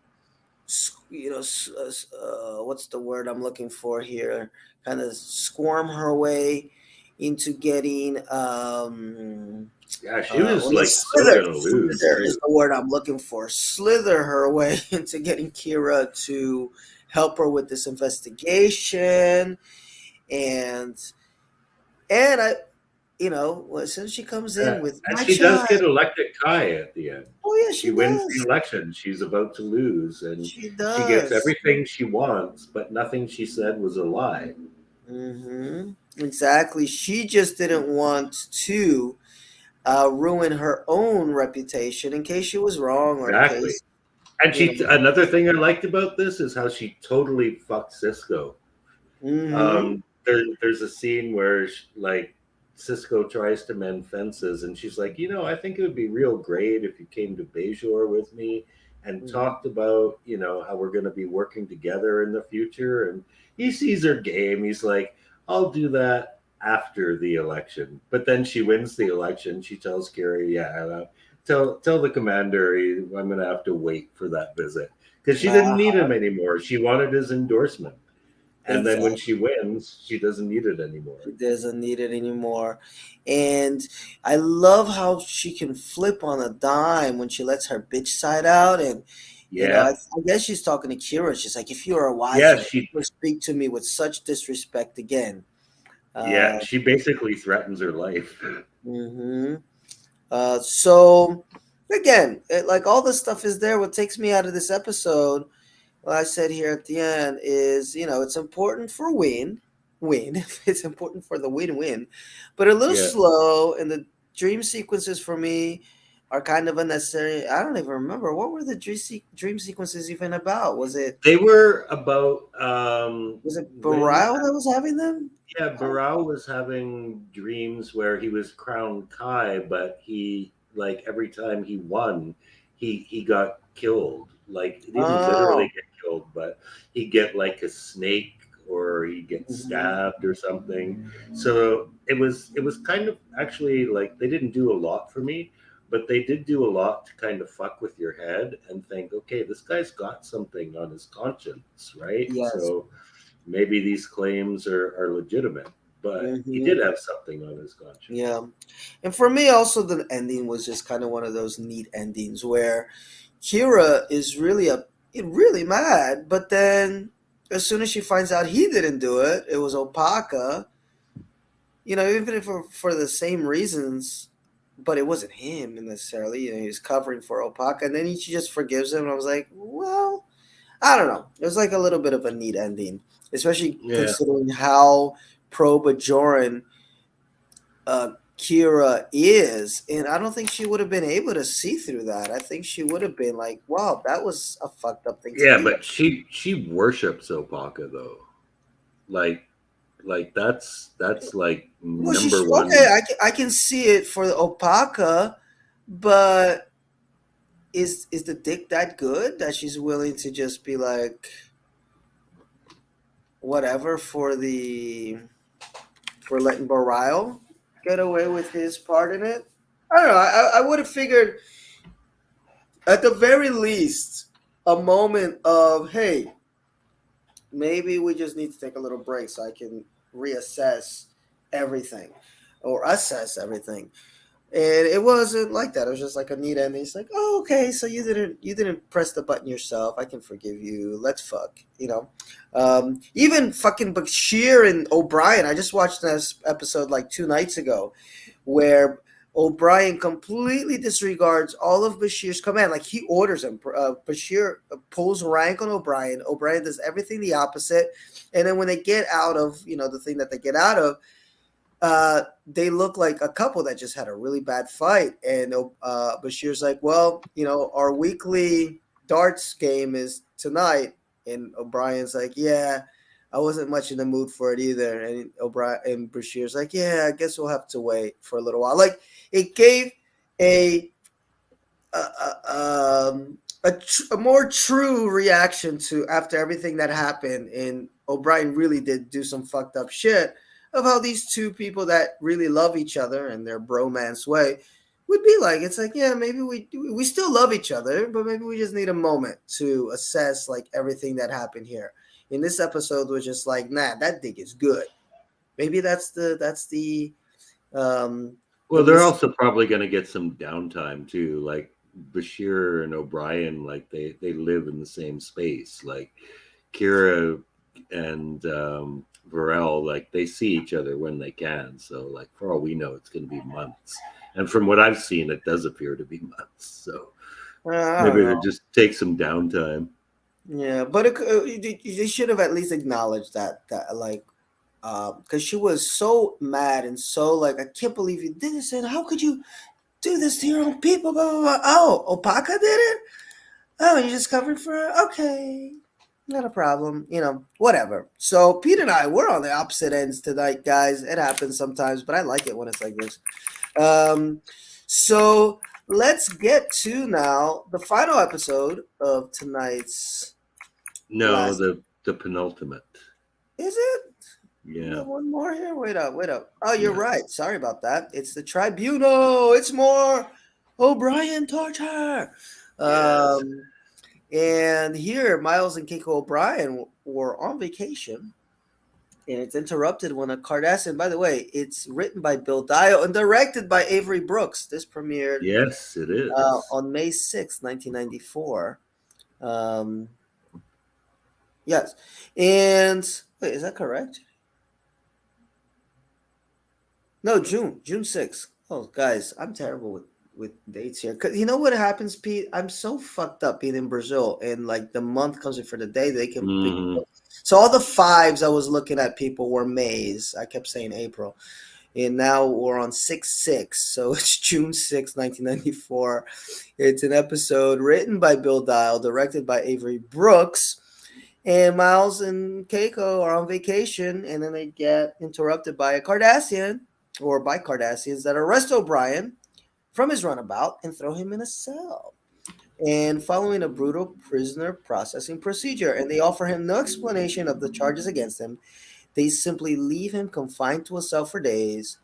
what's the word I'm looking for here? Kind of squirm her way into getting Yeah, she was well, like so slither. gonna lose Slither too. is the word I'm looking for. Slither her way into getting Kira to help her with this investigation, and and as soon as she comes Uh, in with and my she does child. get elected Kai at the end. Oh yeah, She she wins the does. election. She's about to lose, and She she gets does. everything she wants, but nothing she said was a lie. Exactly. She just didn't want to ruin her own reputation in case she was wrong or in Exactly. case And you know. she another thing I liked about this is how she totally fucked Cisco. There's a scene where like Cisco tries to mend fences, and she's like, I think it would be real great if you came to Bejor with me and Mhm. talked about, how we're going to be working together in the future. And he sees her game. He's like, I'll do that after the election. But then she wins the election. She tells Carrie, yeah, tell the commander I'm going to have to wait for that visit because she didn't need Uh-huh. him anymore. She wanted his endorsement. And then when Exactly. she wins, she doesn't need it anymore. She doesn't need it anymore. And I love how she can flip on a dime when she lets her bitch side out. And, Yeah. I guess she's talking to Kira. She's like, if you are a wife, Yeah, you'll never speak to me with such disrespect again. yeah, Uh, she basically threatens her life. hmm so, again, like all this stuff is there. What takes me out of this episode, what I said here at the end is, it's important for win. It's important for the win-win, but a little Yeah. slow. And the dream sequences for me are kind of unnecessary. I don't even remember what were the dream sequences even about. Was it They were about was it when Baral that was having them? yeah, Barao was having dreams where he was crowned Kai, but he like every time he won, he got killed. Like he didn't literally Oh, get killed, but he'd get like a snake or he'd get mhm. stabbed or something. So it was kind of actually like they didn't do a lot for me, but they did do a lot to kind of fuck with your head and think, okay, this guy's got something on his conscience, right? Yes. So maybe these claims are legitimate, but he hmm did have something on his conscience. Yeah. And for me, also, the ending was just kind of one of those neat endings where Kira is really mad, but then as soon as she finds out he didn't do it, it was Opaka. Even if for the same reasons, but it wasn't him necessarily. He was covering for Opaka, and then she just forgives him. And I was like, well, I don't know. It was like a little bit of a neat ending, especially Yeah, considering how pro Bajoran uh, Kira is, and I don't think she would have been able to see through that. I think she would have been like, "Wow, that was a fucked up thing to yeah, do." but she worships Opaka though. Like like that's like Well, she's number okay. one. I can see it for the Opaka, but is the dick that good that she's willing to just be like whatever for letting Barial get away with his part in it? I don't know. I would have figured at the very least a moment of, hey, maybe we just need to take a little break so I can reassess everything or assess everything. And it wasn't like that. It was just like a neat ending. It's like, oh, okay, so you didn't press the button yourself. I can forgive you. Let's fuck. Even fucking Bashir and O'Brien. I just watched this episode like 2 nights ago, where O'Brien completely disregards all of Bashir's command. Like he orders him. Bashir pulls rank on O'Brien. O'Brien does everything the opposite. And then when they get out of, the thing that they get out of, they look like a couple that just had a really bad fight. And Bashir's like, well, our weekly darts game is tonight. And O'Brien's like, yeah, I wasn't much in the mood for it either. And O'Brien and Bashir's like, yeah, I guess we'll have to wait for a little while. Like it gave a a more true reaction to after everything that happened. And O'Brien really did do some fucked up shit of how these two people that really love each other in their bromance way would be like. It's like, yeah, maybe we still love each other, but maybe we just need a moment to assess like everything that happened here. In this episode was just like, nah, that dick is good. Maybe um the Well, they're miss. also probably going to get some downtime too. Like Bashir and O'Brien, like they live in the same space. Like Kira and Varel, like they see each other when they can. So like for all we know, it's going to be months. And from what I've seen, it does appear to be months. So I don't maybe they know. just take some downtime. Yeah, but they should have at least acknowledged that like because she was so mad and so like, I can't believe you did this, and how could you do this to your own people? Blah, blah, blah. Oh, Opaka did it. Oh, you just covered for her? Okay, not a problem. Whatever. So Pete and I, we're on the opposite ends tonight, guys. It happens sometimes, but I like it when it's like this. Um, so let's get to now the final episode of tonight's No, last. the penultimate. Is it? We Yeah, got one more here. Wait up, wait up. Oh, you're yeah, right. Sorry about that. It's the Tribunal. It's more O'Brien torture. yes, Um, and here, Miles and Keiko O'Brien were on vacation, and it's interrupted when a Cardassian. By the way, it's written by Bill Dial and directed by Avery Brooks. This premiered yes, it is. on May 6th, 1994. Um, yes, and wait, is that correct? No, June 6th. Oh, guys, I'm terrible with dates here. Cause you know what happens, Pete? I'm so fucked up being in Brazil, and like the month comes in for the day they can pick. Hmm. So all the fives I was looking at, people were Mays. I kept saying April, and now we're on 6/6. So it's June 6th, 1994. It's an episode written by Bill Dial, directed by Avery Brooks. And Miles and Keiko are on vacation, and then they get interrupted by a Cardassian, or by Cardassians, that arrest O'Brien from his runabout and throw him in a cell. And following a brutal prisoner processing procedure, and they offer him no explanation of the charges against him. They simply leave him confined to a cell for days,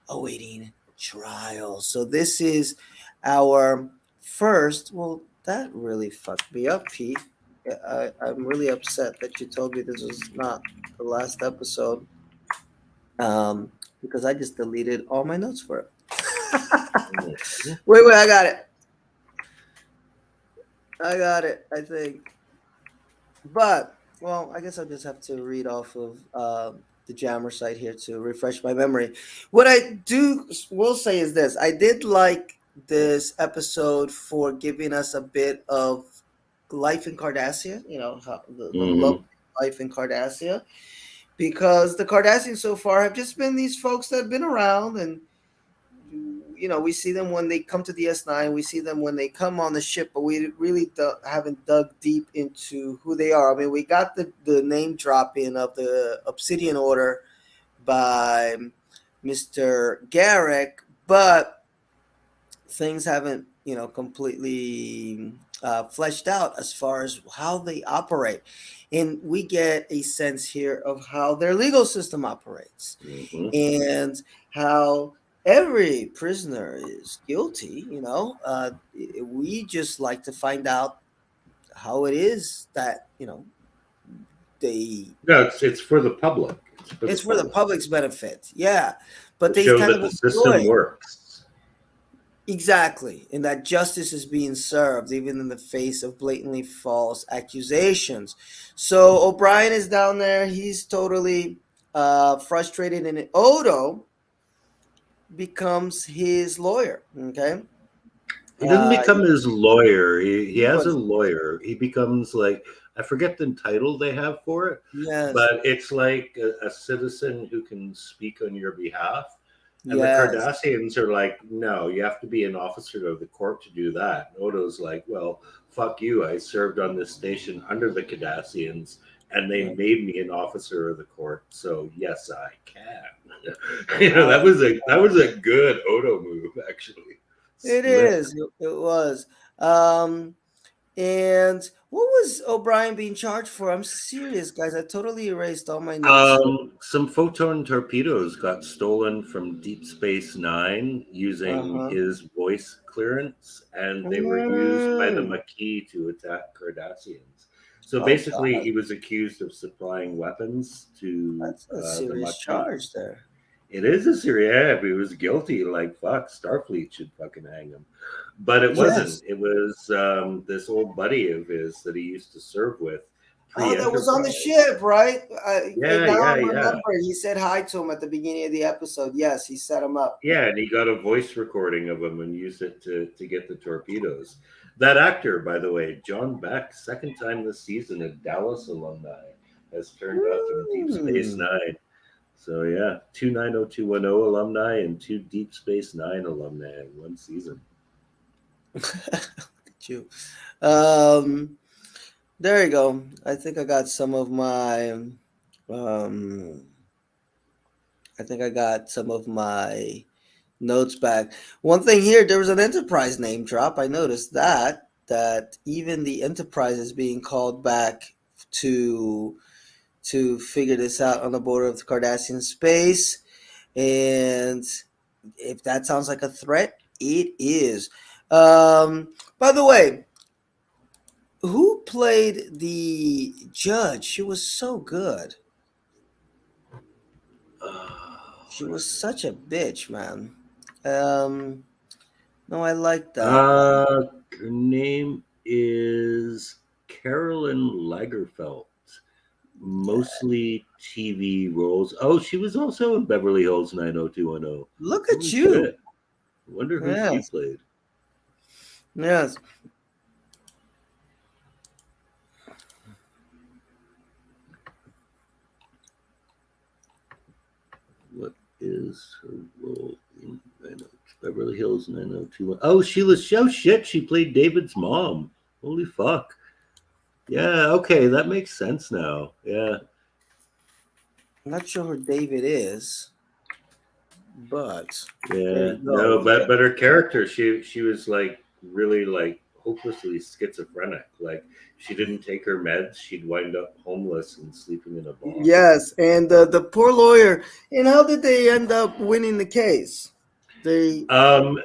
awaiting trial. So this is our first. Well, that really fucked me up, Pete. I'm really upset that you told me this was not the last episode, because I just deleted all my notes for it. Wait, I got it. I think. But, well, I guess I'll just have to read off of the Jammer site here to refresh my memory. What I will say is this: I did like this episode for giving us a bit of life in Cardassia. How the love Hmm. life in Cardassia, because the Cardassians so far have just been these folks that have been around, and we see them when they come to the S9. We see them when they come on the ship, but we really haven't dug deep into who they are. I mean, we got the name dropping of the Obsidian Order by Mr. Garrick, but things haven't, completely fleshed out as far as how they operate. And we get a sense here of how their legal system operates, Hmm. and how every prisoner is guilty. We just like to find out how it is that they No, it's for the public. It's for the it's for the public public's benefit, yeah, but to they show kind that of the system enjoy. works. Exactly, and that justice is being served even in the face of blatantly false accusations. So O'Brien is down there; he's totally frustrated, and Odo becomes his lawyer. Okay, He doesn't become he his lawyer. He has a was, lawyer. He becomes like, I forget the title they have for it, yes, but it's like a citizen who can speak on your behalf. And the yes, Cardassians are like, no, you have to be an officer of the court to do that. And Odo's like, well, fuck you. I served on this station under the Cardassians, and they yeah. made me an officer of the court. So yes, I can. Oh, That was a good Odo move, actually. it Slick. is. It was. Um, and what was O'Brien being charged for? I'm serious, guys. I totally erased all my notes here. Some photon torpedoes got stolen from Deep Space Nine Uh using huh. his voice clearance, and they were used by the Mm. Maquis to attack Cardassians. So Oh basically, God, he was accused of supplying weapons to that's a the serious Maquis. charge there. It is a serious. Yeah, if he was guilty, like fuck, Starfleet should fucking hang him. But it wasn't. Yes. It was this old buddy of his that he used to serve with Oh, the that was on the Enterprise. ship, right? Yeah, Now yeah, I'm yeah. remembering. He said hi to him at the beginning of the episode. Yes, he set him up. Yeah, and he got a voice recording of him and used it to get the torpedoes. That actor, by the way, John Beck, second time this season, a Dallas alumni, has turned up in Deep Space Hmm. Nine. So yeah, two 90210 alumni and two Deep Space Nine alumni in one season. Look at you. Um, there you go. I think I got some of my. Um, I think I got some of my notes back. One thing here, there was an Enterprise name drop. I noticed that even the Enterprise is being called back to to figure this out on the border of the Cardassian space. And if that sounds like a threat, it is. By the way, who played the judge? She was so good. She What was is such a bitch, man. Um, no, I like it? that. Her name is Carolyn Lagerfeld. Mostly TV roles. Oh, she was also in Beverly Hills 90210. Look at Holy you. shit. Wonder who she Yes, played. yes. What is her role in Beverly Hills 90210? Oh, Sheila Show. Shit, she played David's mom. Holy fuck. Yeah, okay, that makes sense now. Yeah. I'm not sure who David is, but there Yeah, you go. no, Okay. but her character, she was like really like hopelessly schizophrenic. Like she didn't take her meds, she'd wind up homeless and sleeping in a box. Yes, and the poor lawyer. And how did they end up winning the case? They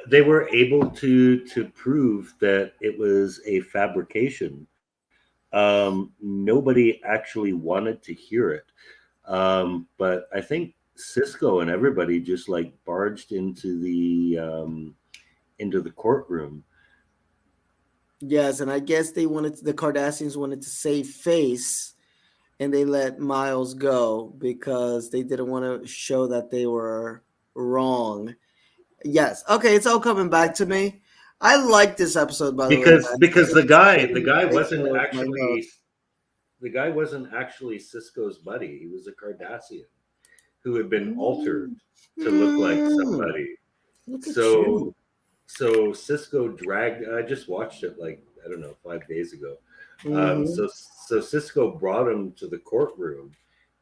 They were able to prove that it was a fabrication. Nobody actually wanted to hear it, but I think Cisco and everybody just like barged into the courtroom. Yes, and I guess the Cardassians wanted to save face, and they let Miles go because they didn't want to show that they were wrong. Yes. Okay, it's all coming back to me. I like this episode, by the way, guys. Because It's the getting guy taken wasn't with my actually notes. Cisco's buddy. He was a Cardassian who had been altered Mm. to look like Mm. somebody. Look at you. So so Cisco dragged. I just watched it like I don't know 5 days ago. Hmm. So Cisco brought him to the courtroom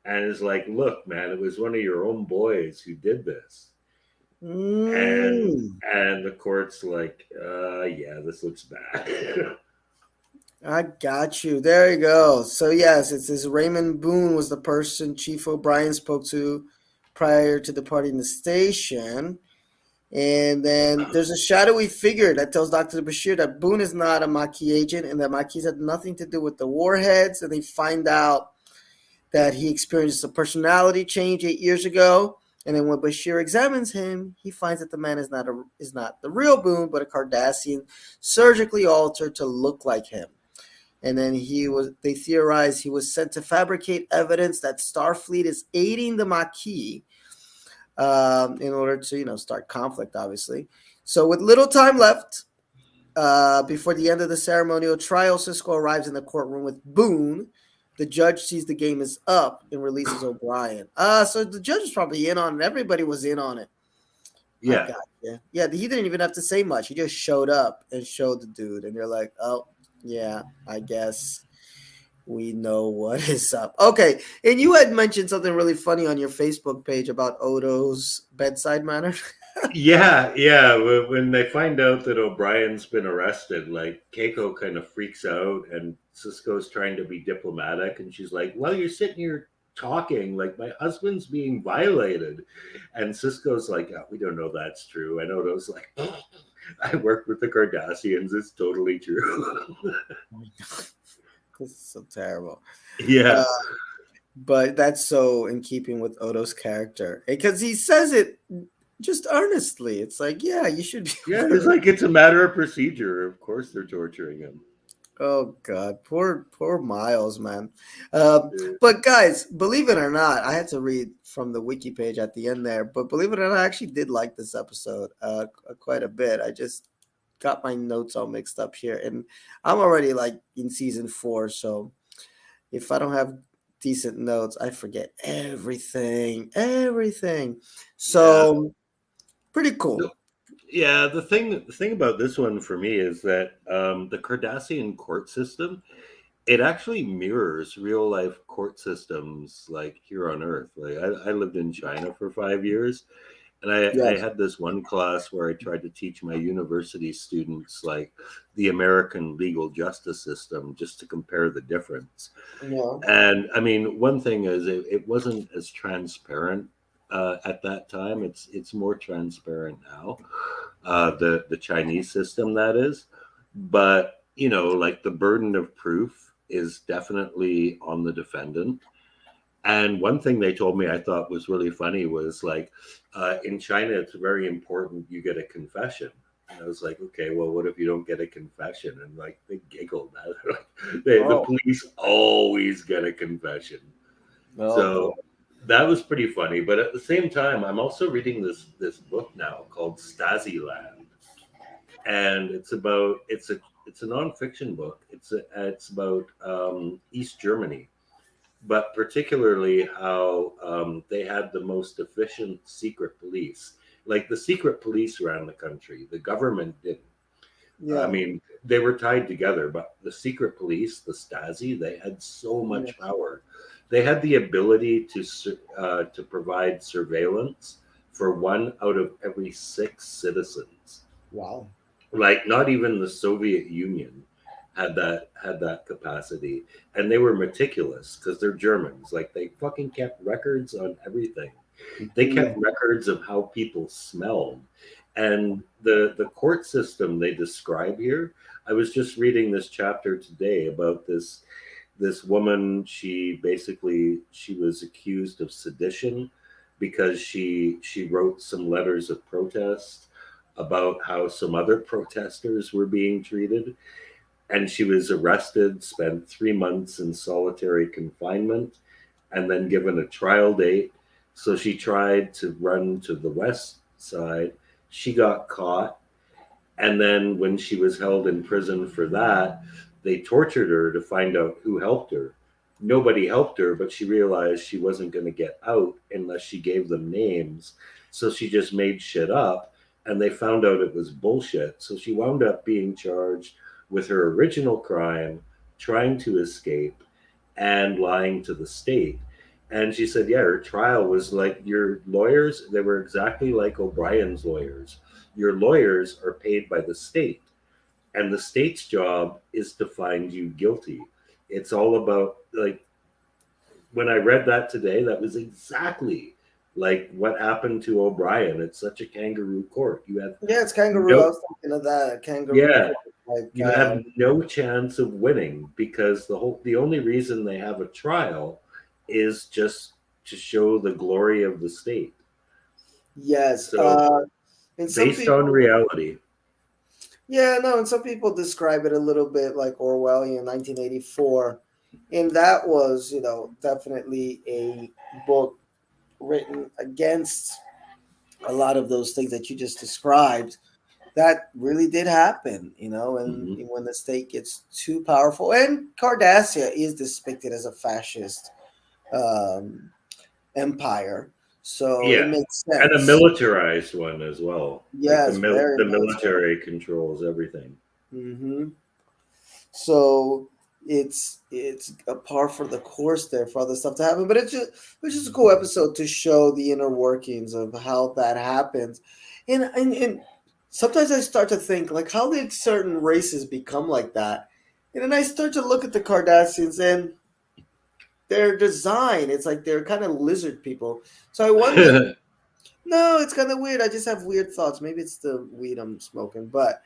and is like, "Look, man, it was one of your own boys who did this." And Mm. the court's like, yeah, this looks bad." I got you. There you go. So yes, it says Raymond Boone was the person Chief O'Brien spoke to prior to departing the station. And then there's a shadowy figure that tells Dr. Bashir that Boone is not a Maquis agent and that Maquis had nothing to do with the warheads. And they find out that he experienced a personality change 8 years ago. And then when Bashir examines him, he finds that the man is not the real Boone, but a Cardassian surgically altered to look like him. And then they theorize he was sent to fabricate evidence that Starfleet is aiding the Maquis in order to, start conflict, obviously. So with little time left, before the end of the ceremonial trial, Cisco arrives in the courtroom with Boone. The judge sees the game is up and releases O'Brien. So the judge was probably in on it. Everybody was in on it. I Yeah, got you. Yeah, he didn't even have to say much. He just showed up and showed the dude, and they're like, "Oh, yeah, I guess we know what is up." Okay, and you had mentioned something really funny on your Facebook page about Odo's bedside manner. yeah, yeah. When they find out that O'Brien's been arrested, like Keiko kind of freaks out, and Cisco's trying to be diplomatic, and she's like, "Well, you're sitting here talking like my husband's being violated," and Cisco's like, "Oh, we don't know that's true." And Odo's like, "I work with the Cardassians; it's totally true." This is so terrible. Yeah, Uh, but that's so in keeping with Odo's character because he says it just earnestly. It's like, yeah, you should be yeah. It's worried. like it's a matter of procedure. Of course, they're torturing him. Oh God, poor Miles, man. Um, but guys, believe it or not, I had to read from the wiki page at the end there. But believe it or not, I actually did like this episode quite a bit. I just got my notes all mixed up here, and I'm already like in season 4, so if I don't have decent notes, I forget everything. Yeah. So pretty No, cool. yeah, the thing about this one for me is that the Cardassian court system, it actually mirrors real life court systems like here on Earth. Like I lived in China for 5 years, and I Yes. had this one class where I tried to teach my university students like the American legal justice system just to compare the difference. Yeah. And I mean, one thing is it wasn't as transparent at that time. It's more transparent now. The Chinese system, that is, but you know, like the burden of proof is definitely on the defendant. And one thing they told me I thought was really funny was like, in China, it's very important you get a confession. And I was like, okay, well, what if you don't get a confession? And like they giggled. Like, the Oh. police always get a confession. Oh boy. So that was pretty funny. But at the same time, I'm also reading this book now called Stasi Land, and it's a nonfiction book. It's about East Germany, but particularly how they had the most efficient secret police. Like the secret police ran the country, the government didn't. I Yeah. mean, they were tied together, but the secret police, the Stasi, they had so Yeah. much power. They had the ability to provide surveillance for 1 out of every 6 citizens. Wow. Like not even the Soviet Union had that capacity, and they were meticulous because they're Germans. Like they fucking kept records on everything. They Yeah. kept records of how people smelled, and the court system they describe here. I was just reading this chapter today about this woman. She was accused of sedition because she wrote some letters of protest about how some other protesters were being treated, and she was arrested, spent 3 months in solitary confinement, and then given a trial date. So she tried to run to the west side. She got caught, and then when she was held in prison for that, they tortured her to find out who helped her. Nobody helped her, but she realized she wasn't going to get out unless she gave them names. So she just made shit up, and they found out it was bullshit. So she wound up being charged with her original crime, trying to escape, and lying to the state. And she said, yeah, her trial was like your lawyers, they were exactly like O'Brien's lawyers. Your lawyers are paid by the state, and the state's job is to find you guilty. It's all about, like, when I read that today, that was exactly like what happened to O'Brien. It's such a kangaroo court. You have Yeah, it's kangaroo. I no, was thinking of that kangaroo yeah, court. Like, you have no chance of winning because the only reason they have a trial is just to show the glory of the state. yes. So And some based on people, reality. yeah, no, and some people describe it a little bit like Orwellian 1984. And that was, definitely a book written against a lot of those things that you just described. That really did happen, and Hmm. when the state gets too powerful. And Cardassia is depicted as a fascist um, empire, so Yeah, it makes and a sense. militarized one as well. Like Yes, very the military. military controls everything. Hmm. So it's a par for the course there for other stuff to happen, but it's just a cool episode to show the inner workings of how that happens, and sometimes I start to think like how did certain races become like that, and then I start to look at the Cardassians and their design. It's like they're kind of lizard people. So I wonder. No, it's kind of weird. I just have weird thoughts. Maybe it's the weed I'm smoking, but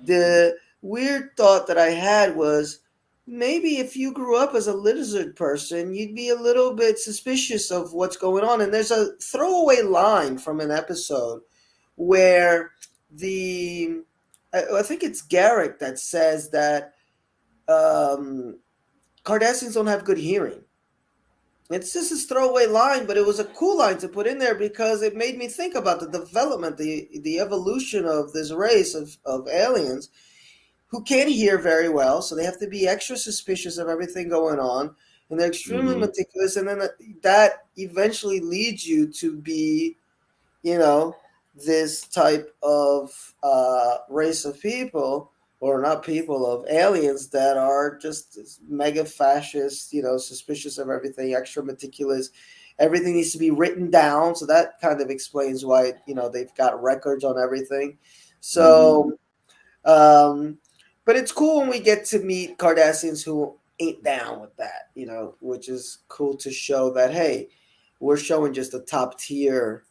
the weird thought that I had was maybe if you grew up as a lizard person, you'd be a little bit suspicious of what's going on. And there's a throwaway line from an episode where I think it's Garrick that says that um, Cardassians don't have good hearing. It's just a throwaway line, but it was a cool line to put in there because it made me think about the development, the evolution of this race of aliens who can hear very well, so they have to be extra suspicious of everything going on, and they're extremely Hmm. meticulous, and then that eventually leads you to be, you know, this type of race of people, or not people, of aliens that are just mega fascist, suspicious of everything, extra meticulous. Everything needs to be written down, so that kind of explains why they've got records on everything. Hmm. So, um, but it's cool when we get to meet Cardassians who ain't down with that, which is cool to show that, hey, we're showing just a top tier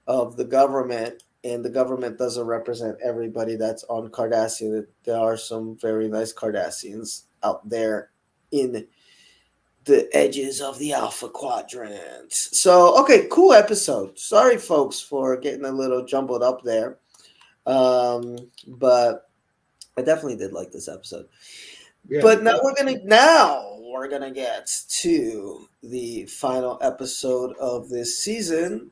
of the government, and the government doesn't represent everybody that's on Cardassian. There are some very nice Cardassians out there in the edges of the Alpha Quadrant. So, okay, cool episode. Sorry, folks, for getting a little jumbled up there. But I definitely did like this episode. Yeah, But definitely. now we're gonna get to the final episode of this season,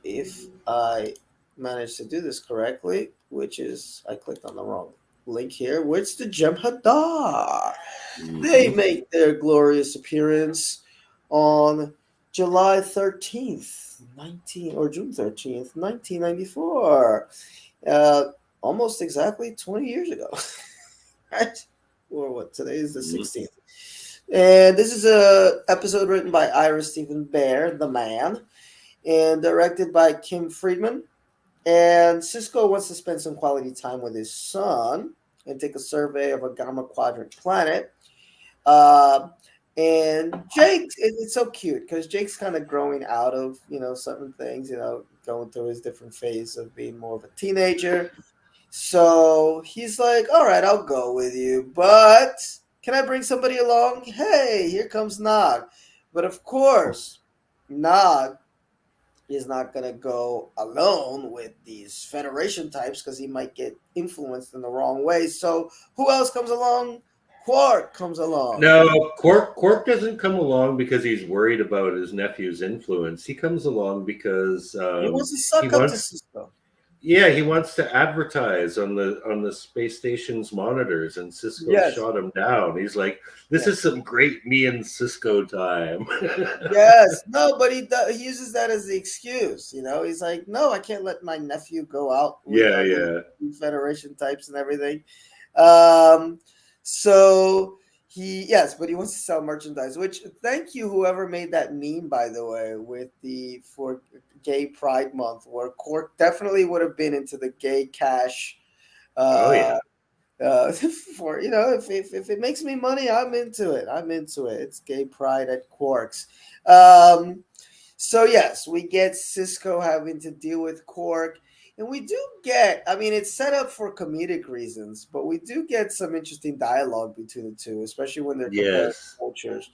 if I manage to do this correctly, which is I clicked on the wrong link here, which the Jem'Haddar. They Hmm. make their glorious appearance on July 13th, 13th, 1994. Uh, Almost exactly 20 years ago. Right? Or what? Today is the Hmm. 16th. And this is a episode written by Ira Stephen Bear, the man, and directed by Kim Friedman. And Cisco wants to spend some quality time with his son and take a survey of a Gamma Quadrant planet. Uh, and Jake, it's so cute because Jake's kind of growing out of certain things, going through his different phase of being more of a teenager. So he's like, "All right, I'll go with you, but can I bring somebody along? Hey, here comes Nog." But of course, Nog is not going to go alone with these Federation types because he might get influenced in the wrong way. So who else comes along? Quark comes along. No, Quark doesn't come along because he's worried about his nephew's influence. He comes along because He wants to he suck up to wants, Cisco. yeah, he wants to advertise on the space station's monitors, and Cisco Yes, shot him down. He's like, "This is yes, some great me and Cisco time." yes. No, but he uses that as the excuse. He's like, "No, I can't let my nephew go out with Yeah, all these yeah. Federation types and everything." Um, so yes, but he wants to sell merchandise. Which, thank you, whoever made that meme, by the way, with the for Gay Pride Month, where Cork definitely would have been into the gay cash. Oh Uh, yeah. for if it makes me money, I'm into it. I'm into it. It's gay pride at Quarks. Um, so yes, we get Cisco having to deal with Quark, and we do get. I mean, it's set up for comedic reasons, but we do get some interesting dialogue between the two, especially when they're comparing Yes. cultures.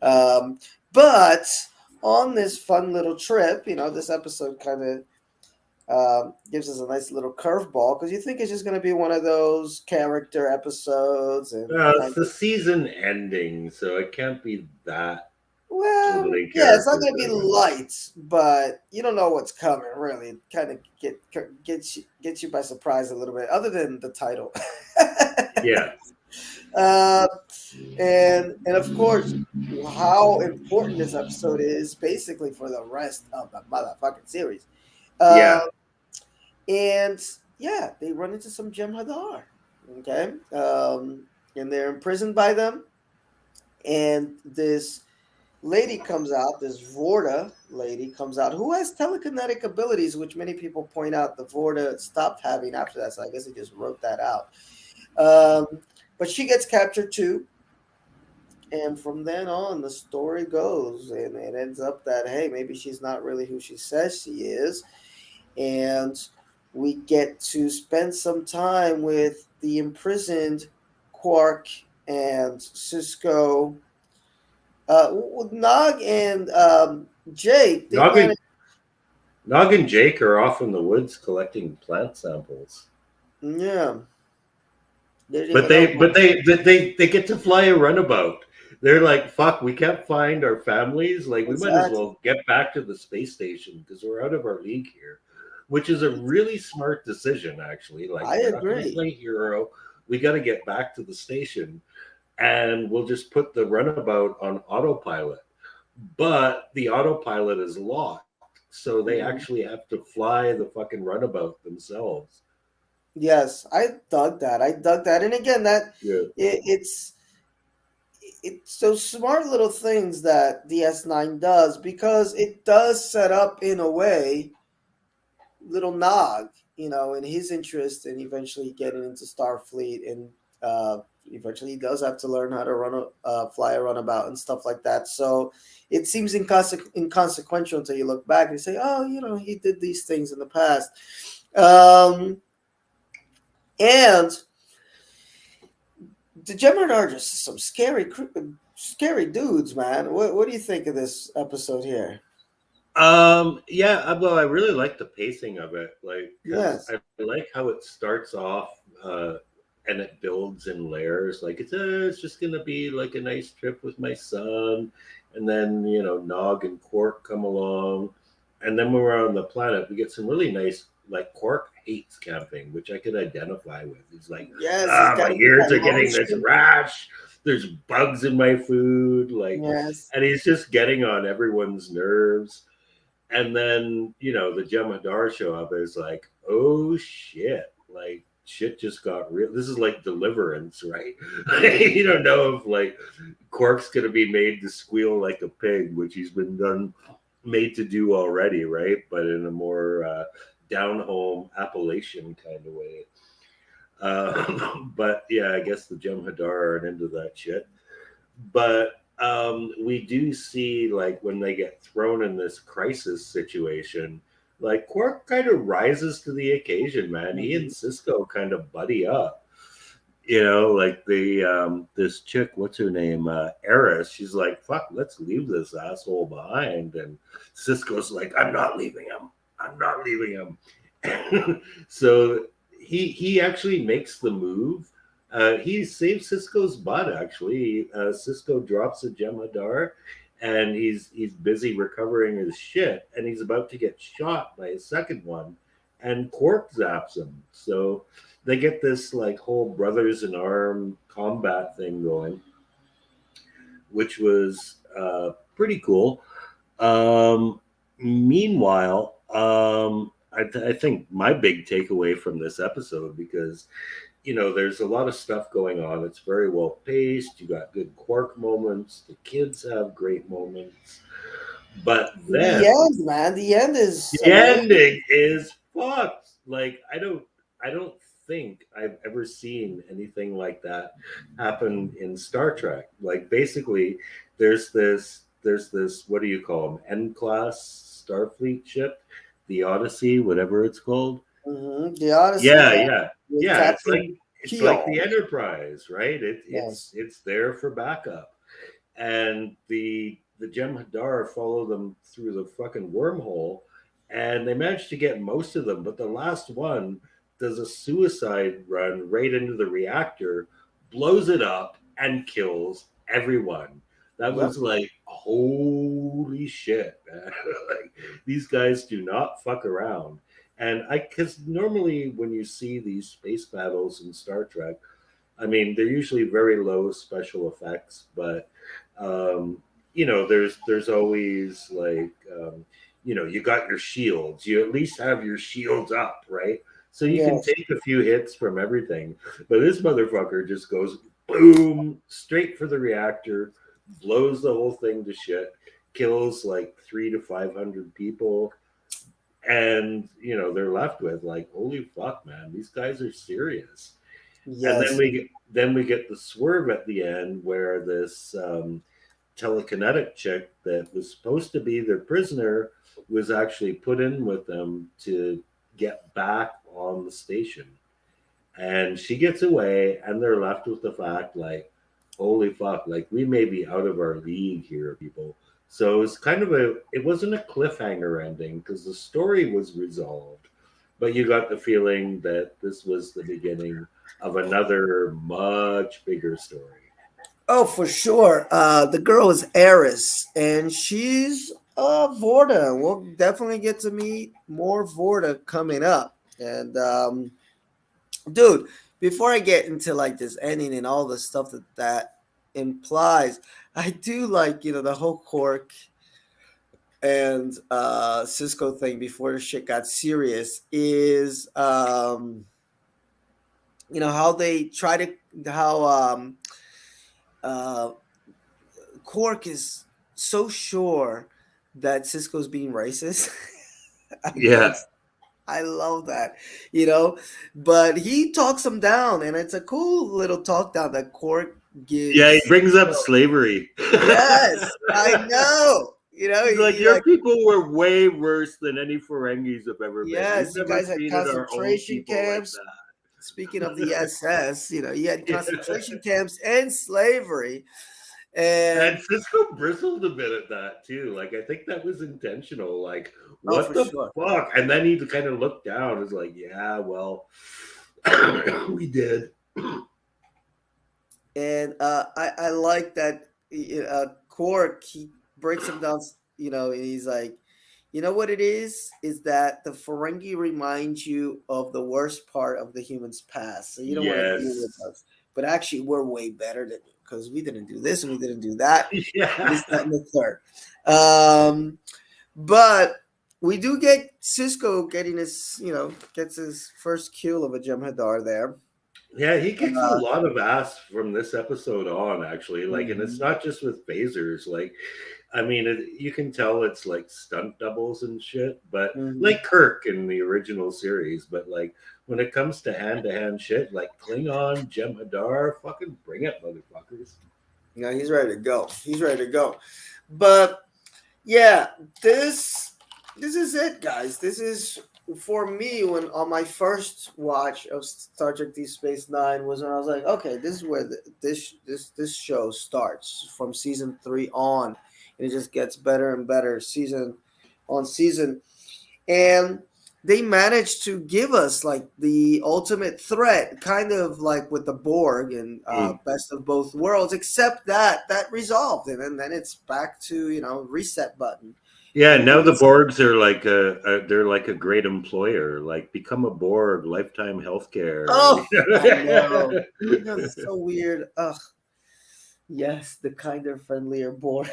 Um, but on this fun little trip, this episode kind of gives us a nice little curveball because you think it's just going to be one of those character episodes and Well, it's kind the of, season ending, so it can't be that well, totally yeah, it's not character going to be driven. light, but you don't know what's coming. Really, it kind of gets you by surprise a little bit, other than the title. Yeah. uh, and of course, how important this episode is basically for the rest of the motherfucking series. Uh, Yeah. and yeah, they run into some Jem'Hadar. Okay, and they're imprisoned by them. And this lady comes out, this Vorta lady comes out, who has telekinetic abilities, which many people point out the Vorta stopped having after that. So I guess they just wrote that out. Um, but she gets captured too. And from then on, the story goes, and it ends up that, hey, maybe she's not really who she says she is. And we get to spend some time with the imprisoned Quark and Cisco. With Nog and Jake, they Nog and, managed. Nog and Jake are off in the woods collecting plant samples. Yeah, They didn't But even know. they get to fly a runabout. They're like, fuck, we can't find our families. Like, we might as Exactly. well get back to the space station because we're out of our league here, which is a really smart decision, actually. Like, I we're not going to agree. play hero. We got to get back to the station, and we'll just put the runabout on autopilot. But the autopilot is locked, so they Mhm. actually have to fly the fucking runabout themselves. Yes, I dug that. I dug that. And again, Yeah. it's it's those smart little things that the S9 does because it does set up in a way little Nog, in his interest in eventually getting into Starfleet, and uh, eventually he does have to learn how to fly a runabout and stuff like that. So it seems inconsequential until you look back and say, oh, he did these things in the past. Um, and the Jem'Haddar are just some scary dudes, man. What do you think of this episode here? Yeah, well, I really like the pacing of it, like, because Yes. I like how it starts off, and it builds in layers. Like, it's just gonna be like a nice trip with my son, and then Nog and Quark come along, and then when we're on the planet, we get some really nice. Like, Quark hates camping, which I could identify with. He's like, Yes, he's my got to get ears that are getting this lotion. rash. There's bugs in my food, like, Yes. and he's just getting on everyone's nerves. And then the Jem'Haddar show up. Is like, oh shit, like shit just got real. This is like Deliverance, right? Mhm. You don't know if like Quark's gonna be made to squeal like a pig, which he's been done made to do already, right? But in a more down home Appalachian kind of way. But yeah, I guess the Jem'Haddar aren't into that shit. But we do see, like, when they get thrown in this crisis situation, like, Quark kind of rises to the occasion, man. He and Mhm. Cisco kind of buddy up. Like the this chick, what's her name, Eris. She's like, "Fuck, let's leave this asshole behind." And Cisco's like, "I'm not leaving him. I'm not leaving him." So he actually makes the move. He saves Cisco's butt. Actually, Cisco drops a Jem'Hadar, and he's busy recovering his shit, and he's about to get shot by a second one, and Quark zaps him. So they get this like whole brothers in arm combat thing going, which was pretty cool. Meanwhile, I think my big takeaway from this episode, because there's a lot of stuff going on. It's very well paced. You got good Quark moments. The kids have great moments. But The then end, man. The end is the amazing. ending is fucked. Like, I don't think I've ever seen anything like that happen in Star Trek. Like, basically, there's this, what do you call them, N class Starfleet ship, the Odyssey, whatever it's called. The Odyssey, Yeah, yeah, yeah, with yeah. It's like Captain it's like Keel. the Enterprise, right? It's Yes. it's there for backup, and the Jem'Hadar follow them through the fucking wormhole, and they manage to get most of them, but the last one does a suicide run right into the reactor, blows it up, and kills everyone. That Yep. was like, holy shit, man. Like, these guys do not fuck around. And because normally when you see these space battles in Star Trek, I mean, they're usually very low special effects, but there's always like, you got your shields. You at least have your shields up, right? So you can Yes. take a few hits from everything. But this motherfucker just goes boom straight for the reactor, blows the whole thing to shit, kills like 300 to 500 people, and they're left with like, holy fuck, man, these guys are serious. And then Yes. we get the swerve at the end where this telekinetic chick that was supposed to be their prisoner was actually put in with them to get back on the station, and she gets away, and they're left with the fact, like, holy fuck, like, we may be out of our league here, people. So it's kind of it wasn't a cliffhanger ending because the story was resolved, but you got the feeling that this was the beginning of another much bigger story. Oh, for sure. The girl is Eris, and she's Vorta. We'll definitely get to meet more Vorta coming up. And dude, before I get into like this ending and all the stuff that implies, I do like the whole Cork and Cisco thing before the shit got serious is how they try to how uh Cork is so sure that Cisco's being racist. Yeah, That's I love that, but he talks him down, and it's a cool little talk down that Cork yeah, he gives. brings up slavery. Yes, I know. He's like, He your like, people were way worse than any Ferengis have ever been. We've yes, you never guys had treated our own concentration people like camps. that. Speaking of the SS, you had Yeah. concentration camps and slavery, And and Cisco bristled a bit at that too. Like, I think that was intentional. Like, oh, what for the sure. fuck? And then he kind of looked down. Is like, yeah, well, we did. And I like that Cork, he breaks him down, and he's like, you know what it is that the Ferengi reminds you of the worst part of the humans' past. So you don't want to deal with Yes. us. But actually, we're way better than you because we didn't do this and we didn't do that. Yeah. This, that, and the third. But we do get Cisco getting gets his first kill of a Jem'Haddar there. Yeah, he kicks a Uh, lot of ass from this episode on, actually. Like, and it's mhm, not just with phasers. Like, I mean, you can tell it's like stunt doubles and shit, but mhm. like Kirk in the original series. But like, when it comes to hand shit, like Klingon, Jem'Haddar, fucking bring it, motherfuckers. He's ready to go. He's ready to go. But yeah, this is it, guys. This is for me when on my first watch of Star Trek Deep Space Nine was when I was like, okay, this is where this show starts from season 3 on, and it just gets better and better season on season, and they managed to give us like the ultimate threat, kind of like with the Borg and Mm. Best of Both Worlds, except that resolved, and then it's back to reset button. Yeah, And now the this, Borgs are like they're like a great employer. Like, become a Borg, lifetime healthcare. oh, I know, I know, it's so weird. Ugh, yes, the kinder, friendlier Borg.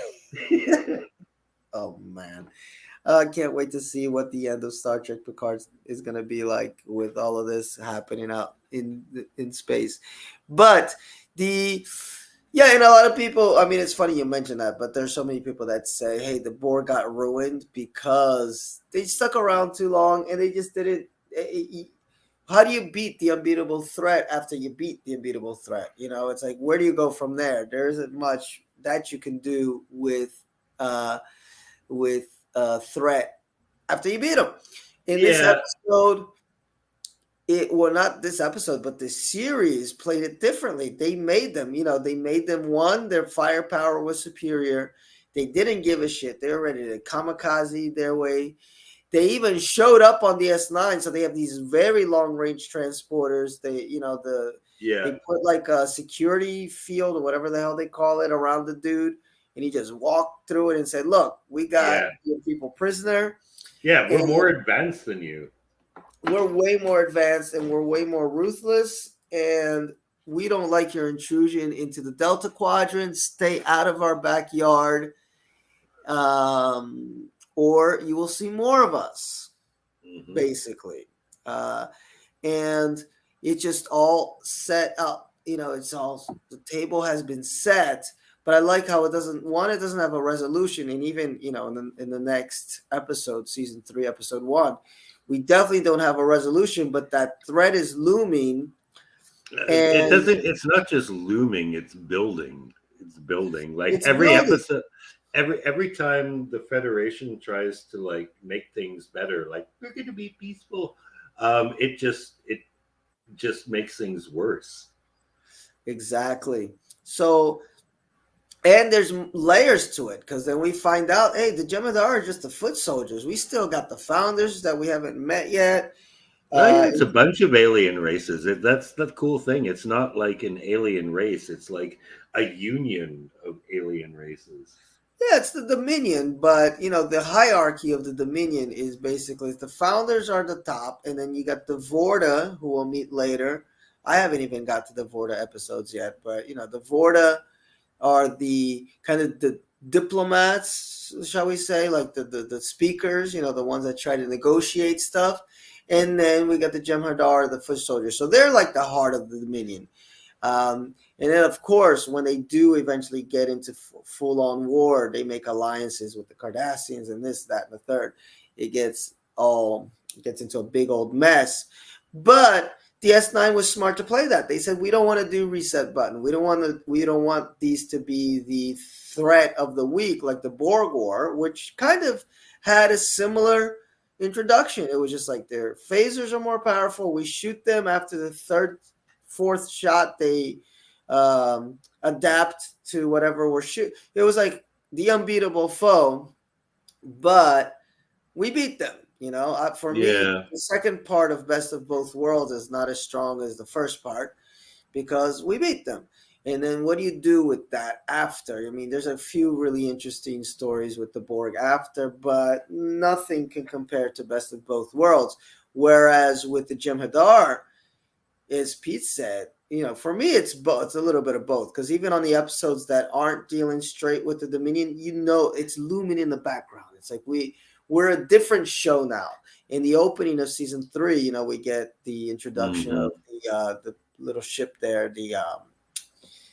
Oh man, I can't wait to see what the end of Star Trek Picard is going to be like with all of this happening out in space. But the yeah, and a lot of people. I mean, it's funny you mentioned that, but there's so many people that say, "Hey, the Borg got ruined because they stuck around too long and they just didn't." How do you beat the unbeatable threat after you beat the unbeatable threat? It's like, where do you go from there? There isn't much that you can do uh, with threat after you beat them. In this Yeah, episode, it well not this episode, but the series played it differently. They made them, one, their firepower was superior. They didn't give a shit. They were ready to kamikaze their way. They even showed up on the S9, so they have these very long range transporters. They yeah, put like a security field or whatever the hell they call it around the dude, and he just walked through it and said, "Look, we got yeah, your people prisoner, yeah. We're and more advanced than you. we're way more advanced and we're way more ruthless, and we don't like your intrusion into the Delta Quadrant. Stay out of our backyard, um, or you will see more of us." Hmm. Basically, uh, and it just all set up. It's all the table has been set. But I like how it doesn't have a resolution, and even in the next episode, season 3, episode 1, we definitely don't have a resolution. But that threat is looming, It and doesn't. It's not just looming. It's building. It's building. Like it's every building. episode, every time the Federation tries to like make things better, like we're going to be peaceful, it just makes things worse. Exactly. So, and there's layers to it because then we find out, hey, the Jem'Hadar are just the foot soldiers. We still got the founders that we haven't met yet. Oh yeah, Uh, it's a bunch of alien races. That's the cool thing. It's not like an alien race. It's like a union of alien races. Yeah, it's the Dominion, but the hierarchy of the Dominion is basically the founders are the top, and then you got the Vorta, who we'll meet later. I haven't even got to the Vorta episodes yet, but the Vorta are the kind of the diplomats, shall we say, like the speakers, the ones that try to negotiate stuff. And then we got the Jem'Haddar, the foot soldiers. So they're like the heart of the Dominion. And then, of course, when they do eventually get into full-on war, they make alliances with the Cardassians and this, that, and the third. It gets into a big old mess. But the S9 was smart to play that. They said we don't want to do reset button. We don't want these to be the threat of the week like the Borg War, which kind of had a similar introduction. It was just like their phasers are more powerful. We shoot them after the third fourth shot, they adapt to whatever we're shooting. It was like the unbeatable foe, but we beat them. For me, Yeah. the second part of Best of Both Worlds is not as strong as the first part because we beat them. And then what do you do with that after? I mean, there's a few really interesting stories with the Borg after, but nothing can compare to Best of Both Worlds. Whereas with the Jem'Haddar, as Pete said, for me, it's both. It's a little bit of both because even on the episodes that aren't dealing straight with the Dominion, it's looming in the background. It's like we're a different show now. In the opening of season 3, we get the introduction Hmm. of the little ship there, the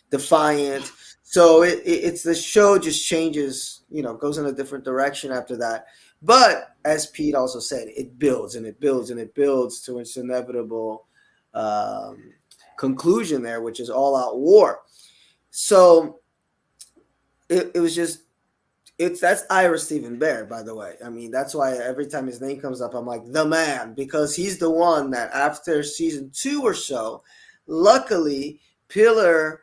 Defiant. So it's the show just changes, goes in a different direction after that. But as Pete also said, it builds and it builds and it builds to its inevitable um, conclusion there, which is all out war. So it was just that's Ira Stephen Bear, by the way. I mean, that's why every time his name comes up, I'm like the man because he's the one that after season 2 or so, luckily Pillar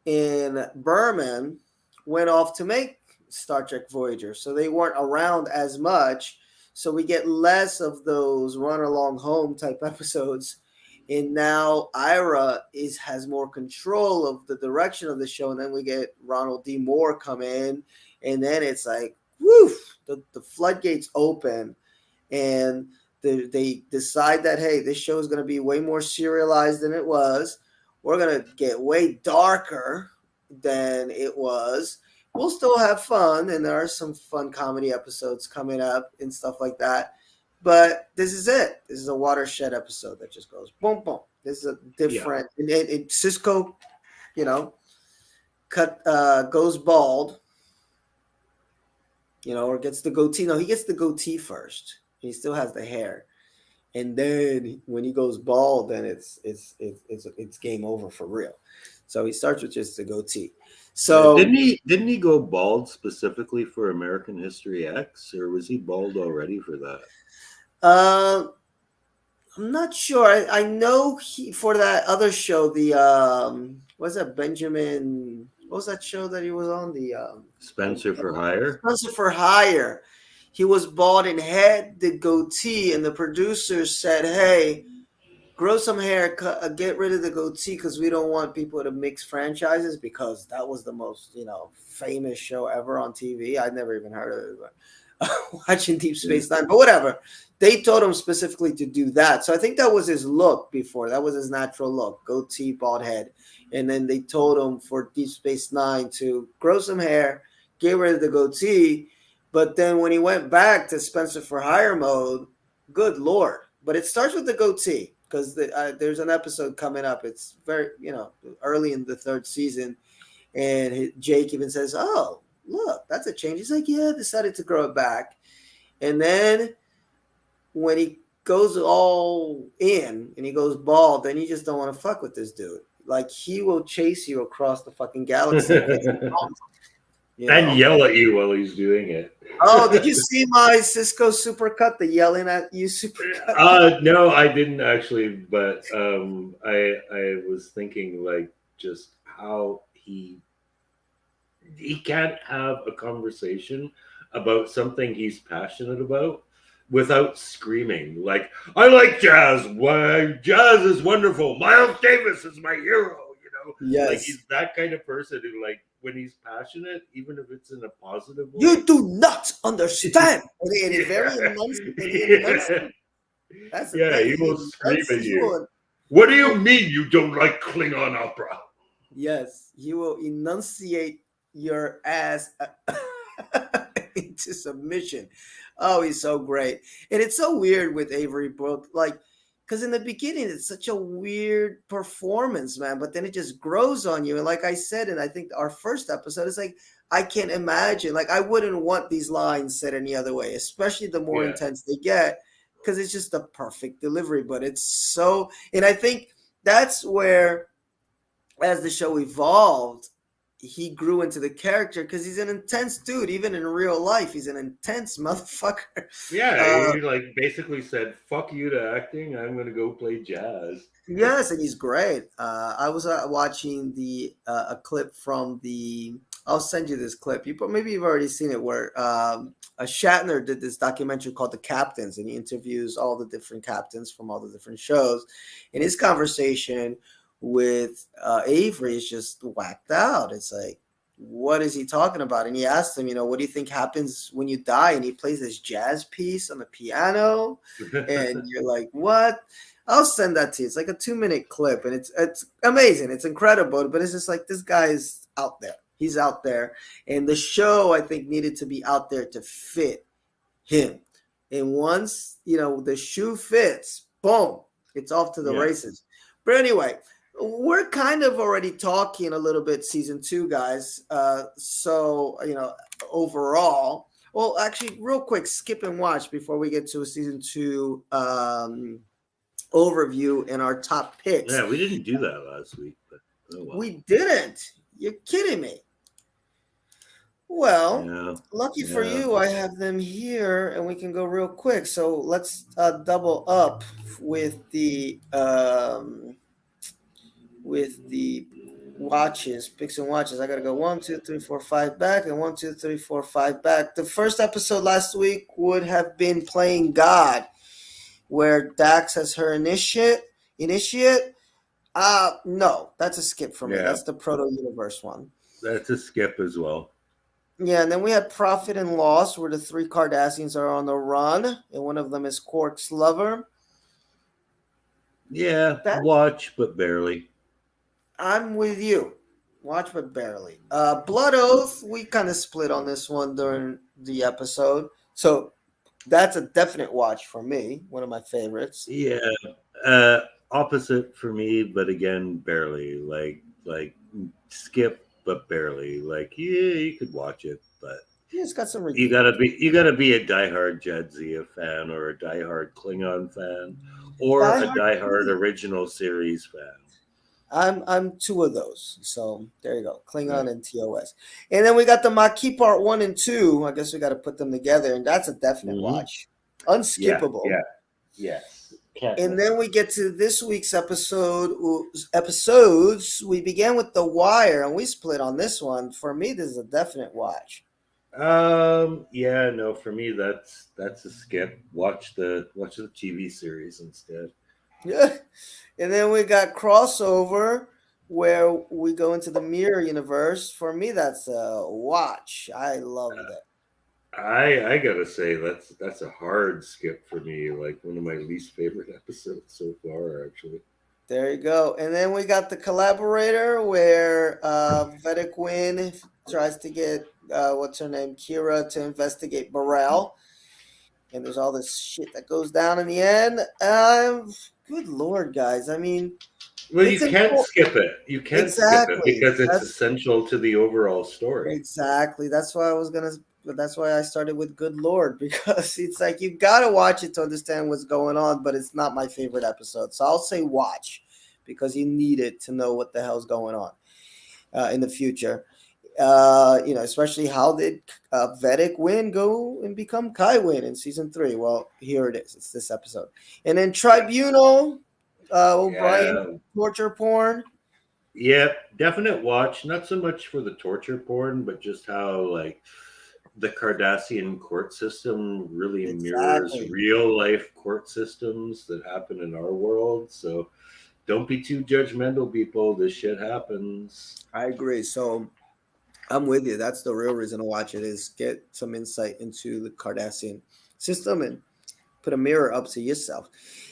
in Berman went off to make Star Trek Voyager, so they weren't around as much. So we get less of those run along home type episodes, and now Ira has more control of the direction of the show. And then we get Ronald D. Moore come in, and then it's like, woof, the floodgates open, and they decide that hey, this show is going to be way more serialized than it was. We're going to get way darker than it was. We'll still have fun, and there are some fun comedy episodes coming up and stuff like that. But this is it. This is a watershed episode that just goes boom, boom. This is a Yeah. different. Cisco, you know, goes bald, or gets the goatee. No, he gets the goatee first. He still has the hair, and then when he goes bald, then it's game over for real. So he starts with just the goatee. Yeah. So Didn't he go bald specifically for American History X, or was he bald already for that? uh, I'm not sure. I know for that other show, the what's that Benjamin? What was that show that he was on? Spencer for Hire. Spencer for Hire. He was bald and had the goatee, and the producers said, "Hey, grow some hair, get rid of the goatee because we don't want people to mix franchises because that was the most famous show ever on TV. I'd never even heard of it, but watching Deep Space Nine, but whatever. They told him specifically to do that, so I think that was his look before. That was his natural look: goatee, bald head. And then they told him for Deep Space Nine to grow some hair, get rid of the goatee. But then when he went back to Spencer for Hire mode, good lord! But it starts with the goatee because there's an episode coming up. It's very early in the third season, and Jake even says, "Oh, look, that's a change." He's like, "Yeah, I decided to grow it back." And then when he goes all in and he goes bald, then you just don't want to fuck with this dude. Like he will chase you across the fucking galaxy and get you And know. yell at you while he's doing it. Oh, did you see my Cisco supercut? The yelling at you supercut. No, I didn't actually, but I was thinking like just how he can't have a conversation about something he's passionate about without screaming. Like, I like jazz. Why, jazz is wonderful. Miles Davis is my hero. Like Yes. he's that kind of person who, like, when he's passionate, even if it's in a positive You way. do not understand. Okay, and it's very Yeah, enunciated. And he yeah, enunciates. That's the yeah. thing. He will He scream at you. enunciates. What do He you will. mean you don't like Klingon opera? Yes, he will enunciate your ass into submission. Oh, he's so great. And it's so weird with Avery Brooke, like, because in the beginning it's such a weird performance, man, but then it just grows on you. And like I said, and I think our first episode is like, I can't imagine, like, I wouldn't want these lines said any other way, especially the more Yeah, intense they get, because it's just a perfect delivery. But it's so, and I think that's where, as the show evolved, he grew into the character because he's an intense dude. Even in real life, he's an intense motherfucker. yeah. Uh, He like basically said, "Fuck you to acting. I'm gonna go play jazz." yes, and he's great. I was watching the a clip from the. I'll send you this clip. Maybe you've already seen it, where Shatner did this documentary called "The Captains," and he interviews all the different captains from all the different shows. And his conversation with Avery is just whacked out. It's like, what is he talking about? And he asked him, what do you think happens when you die? And he plays this jazz piece on the piano, and you're like, what? I'll send that to you. It's like a 2-minute clip, and it's amazing. It's incredible, but it's just like, this guy is out there. He's out there, and the show, I think, needed to be out there to fit him. And once the shoe fits, boom, it's off to the Yeah, races. But anyway, we're kind of already talking a little bit season 2, guys. So overall, well, actually, real quick, skip and watch before we get to a season 2 overview and our top picks. yeah. We didn't do that last week, but oh well. We didn't. You're kidding me. Well, Yeah, lucky for yeah. you, I have them here, and we can go real quick. So let's double up with the watches, picks and watches. I gotta go 1, 2, 3, 4, 5 back, and 1, 2, 3, 4, 5 back. The first episode last week would have been Playing God, where Dax has her initiate. No, that's a skip for me. Yeah, That's the Proto Universe one. that's a skip as well. Yeah, and then we had Profit and Loss, where the three Cardassians are on the run, and one of them is Quark's lover. Yeah, That watch but barely. I'm with you. Watch but barely. Blood Oath, we kind of split on this one during the episode, so that's a definite watch for me. One of my favorites. Yeah, opposite for me, but again, barely. Like skip but barely. Like, yeah, you could watch it, but Yeah, it's got some you redeeming. gotta be a diehard Jadzia fan or a diehard Klingon fan or Die a Hard diehard 2. original series fan. I'm two of those. So there you go. Right. Klingon and TOS. And then we got the Maquis Part 1 and 2. I guess we got to put them together, and that's a definite Mm-hmm. watch. Yeah, Unskippable. yeah, yes. Can't And miss then it. we get to this week's episodes. We began with The Wire, and we split on this one. For me, this is a definite watch. Yeah, no, for me that's a skip. Watch the TV series instead. Yeah. And then we got Crossover, where we go into the Mirror Universe. For me, that's a watch. I love that. I gotta say that's a hard skip for me. Like one of my least favorite episodes so far, actually. There you go. And then we got the Collaborator, where Vedic Wynn tries to get what's her name, Kira, to investigate Burrell. And there's all this shit that goes down in the end. Good lord, guys. I mean, Well, it's you can't important. skip it. You can't skip it Exactly. because it's That's essential to the overall story. exactly. That's why I was gonna. That's why I started with Good Lord, because it's like you gotta watch it to understand what's going on. But it's not my favorite episode, so I'll say watch, because you need it to know what the hell's going on in the future. Especially how did Vedic Win go and become Kai Win in season 3? Well, here it is. It's this episode. And then Yeah. Tribunal, O'Brien, Yeah. torture porn. Yeah, definite watch. Not so much for the torture porn, but just how like the Cardassian court system really mirrors Exactly. real life court systems that happen in our world. So don't be too judgmental, people. This shit happens. I agree. So I'm with you. That's the real reason to watch it is get some insight into the Cardassian system and put a mirror up to yourself.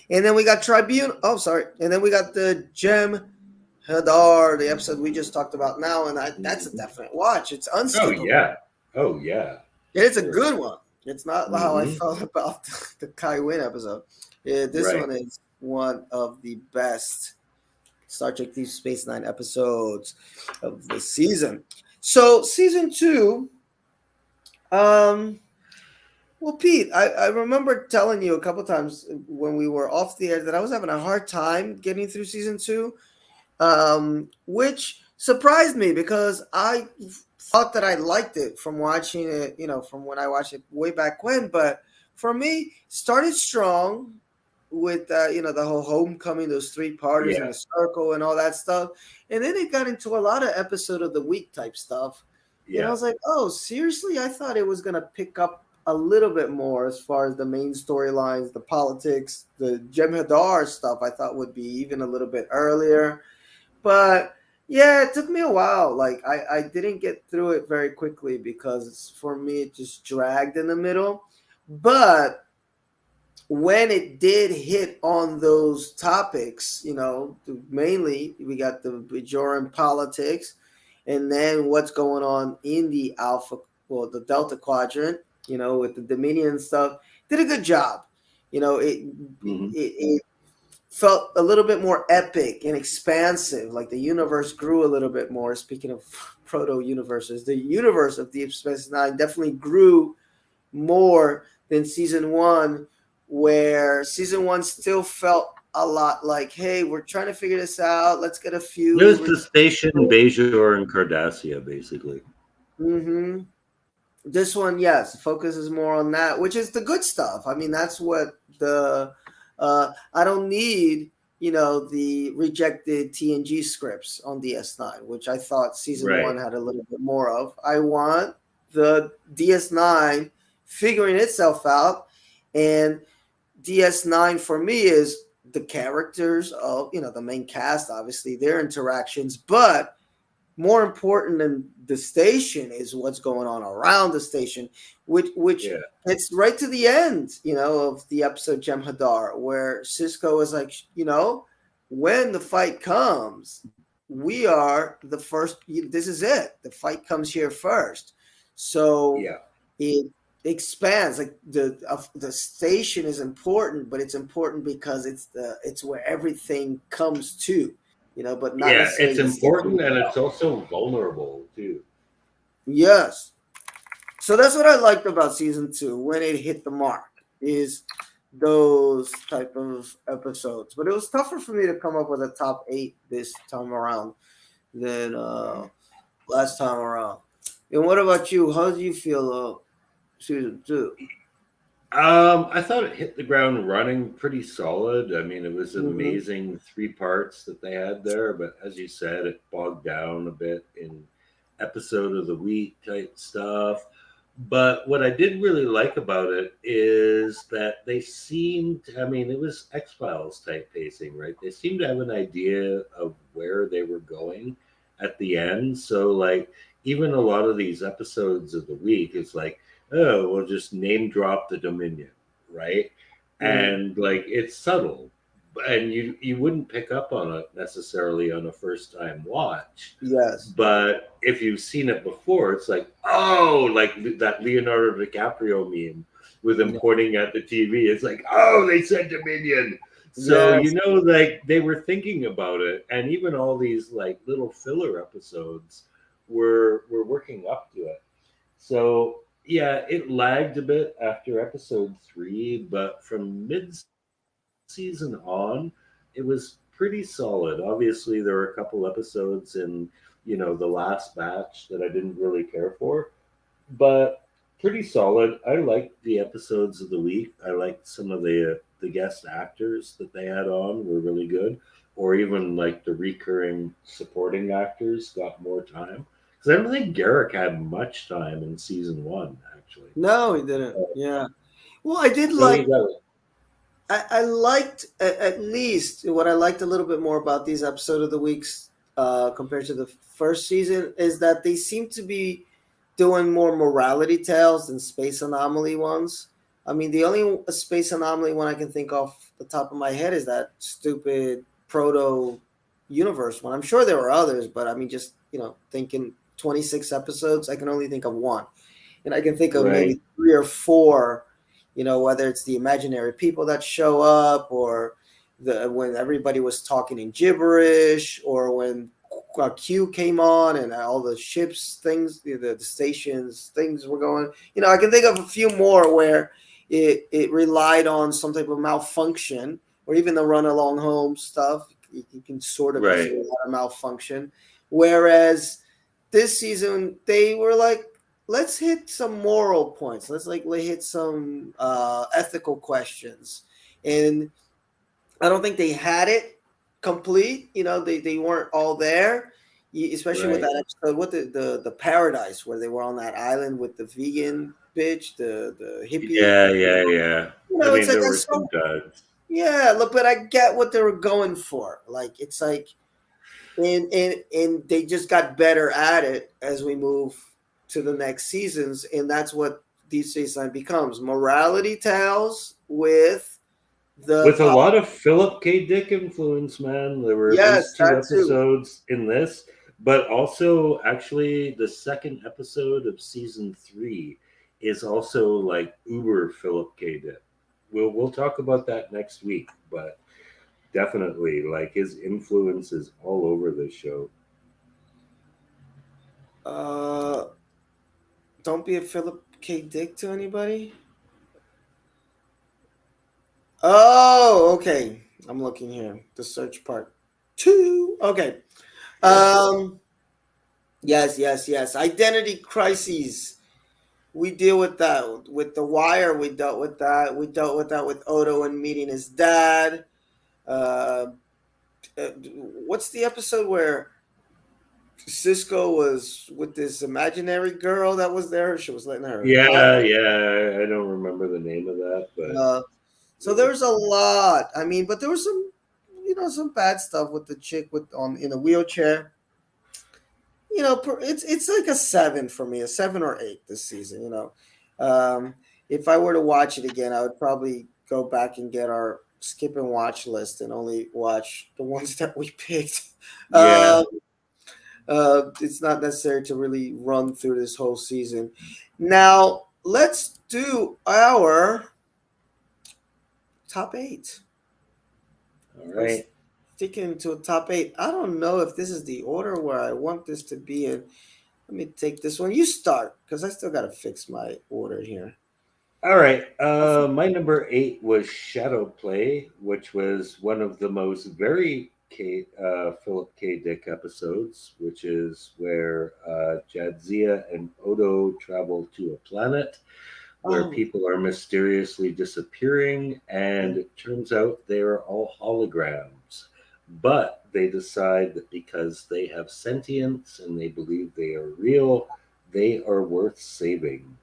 And then we got Tribunal. Oh, sorry. And then we got the Jem'Haddar, the episode we just talked about now, and that's a Mhm. definite watch. It's Oh unskippable. yeah. Oh yeah. And For it's a sure. good one. It's not how I Hmm. felt about the Kai Wynn episode. Yeah, this Right. one is one of the best Star Trek Deep Space Nine episodes of the season. So season two, um, well, Pete, I remember telling you a couple times when we were off the air that I was having a hard time getting through season two, which surprised me because I thought that I liked it from watching it, from when I watched it way back when. But for me, started strong with the whole homecoming, those three parters in Yeah. the circle and all that stuff, and then it got into a lot of episode of the week type stuff, and I Yeah. was like, oh, seriously? I thought it was gonna pick up a little bit more as far as the main storylines, the politics, the Jem'Haddar stuff. I thought would be even a little bit earlier, but yeah, it took me a while. Like I didn't get through it very quickly because for me it just dragged in the middle. But when it did hit on those topics, mainly we got the Bajoran politics and then what's going on in the Alpha, well, the Delta Quadrant, with the Dominion stuff, did a good job. Hmm. It felt a little bit more epic and expansive. Like the universe grew a little bit more. Speaking of proto universes, the universe of Deep Space Nine definitely grew more than season one, where season one still felt a lot like, hey, we're trying to figure this out. Let's get a It few. was the station Bajor and Cardassia, basically. Mm-hmm. This one, yes, focuses more on that, which is the good stuff. I mean, that's what I don't need, the rejected TNG scripts on DS9, which I thought season one Right. had a little bit more of. I want the DS9 figuring itself out, and DS9 for me is the characters of, the main cast, obviously their interactions, but more important than the station is what's going on around the station, which Yeah. it's right to the end, of the episode Jem'Haddar, where Cisco is like, when the fight comes, we are the first. This is it. The fight comes here first, so Yeah. it expands. Like the station is important, but it's important because it's where everything comes to, but not Yeah. necessarily It's the station important and itself. it's also vulnerable too. Yes. So that's what I liked about season two when it hit the mark is those type of episodes. But it was tougher for me to come up with a top eight this time around than last time around. And what about you? How do you feel season two? I thought it hit the ground running pretty solid. I mean, it was Mm-hmm. amazing three parts that they had there, but as you said, it bogged down a bit in episode of the week type stuff. But what I did really like about it is that they seemed, I mean, it was X Files type pacing, right? They seemed to have an idea of where they were going at the end. So, like, even a lot of these episodes of the week, it's like, oh, we'll just name drop the Dominion, right? Mm-hmm. And like it's subtle, and you wouldn't pick up on it necessarily on a first time watch. Yes. But if you've seen it before, it's like, oh, like that Leonardo DiCaprio meme with him Yeah. pointing at the TV. It's like, oh, they said Dominion. So Yes. like they were thinking about it, and even all these like little filler episodes were working up to it. So yeah, it lagged a bit after episode three, but from mid season on, it was pretty solid. Obviously, there were a couple episodes in the last batch that I didn't really care for, but pretty solid. I liked the episodes of the week. I liked some of the guest actors that they had on were really good, or even like the recurring supporting actors got more time Because I don't think Garrick had much time in season one, actually. No, he didn't. Yeah. Well, I did So he like. got I liked at least what I liked a little bit more about these episode of the weeks compared to the first season is that they seem to be doing more morality tales than space anomaly ones. I mean, the only space anomaly one I can think off the top of my head is that stupid proto universe one. I'm sure there were others, but I mean, just thinking 26 episodes, I can only think of one, and I can think of right, maybe three or four. Whether it's the imaginary people that show up, or when everybody was talking in gibberish, or when Q came on and all the ships things, the stations things were going. I can think of a few more where it relied on some type of malfunction, or even the run along home stuff. You can sort of right. visualize a malfunction, whereas this season they were like, let's hit some moral points. Let's like hit some ethical questions, and I don't think they had it complete. They weren't all there, especially with Right. that episode, with the paradise where they were on that island with the vegan bitch, the hippie. Yeah, yeah, yeah. I It's mean, like there I were saw. some duds. Yeah, look, but I get what they were going for. Like it's like, and they just got better at it as we move to the next seasons, and that's what these season becomes morality tales with the With a lot of Philip K. Dick influence, man. There were at yes, least two that too. episodes in this, but also actually the second episode of season three is also like uber Philip K. Dick. We'll talk about that next week, but definitely like his influence is all over this show. uh don't be a Philip K. Dick to anybody. Oh, okay, I'm looking here, the search part two. Okay. Yeah. um yes, yes, yes, identity crises. We deal with that with The Wire. We dealt with that. We dealt with that with Odo and meeting his dad. Uh, what's the episode where Cisco was with this imaginary girl that was there? She was letting her help. Yeah, yeah. I don't remember the name of that, but Uh, so there was a lot. I mean, but there was some bad stuff with the chick with on in a wheelchair. It's like a 7 for me, a 7 or 8 this season. If I were to watch it again, I would probably go back and get our skip and watch list and only watch the ones that we picked. yeah. Um, it's not necessary to really run through this whole season. Now let's do our top 8. All We're right. sticking to a top 8. I don't know if this is the order where I want this to be in. Let me take this one. You start, because I still got to fix my order here. All right. My number eight was Shadow Play, which was one of the most very Philip K. Dick episodes, which is where Jadzia and Odo travel to a planet where Oh, people are mysteriously disappearing, yeah. and it turns out they are all holograms. But they decide that because they have sentience and they believe they are real, they are worth saving.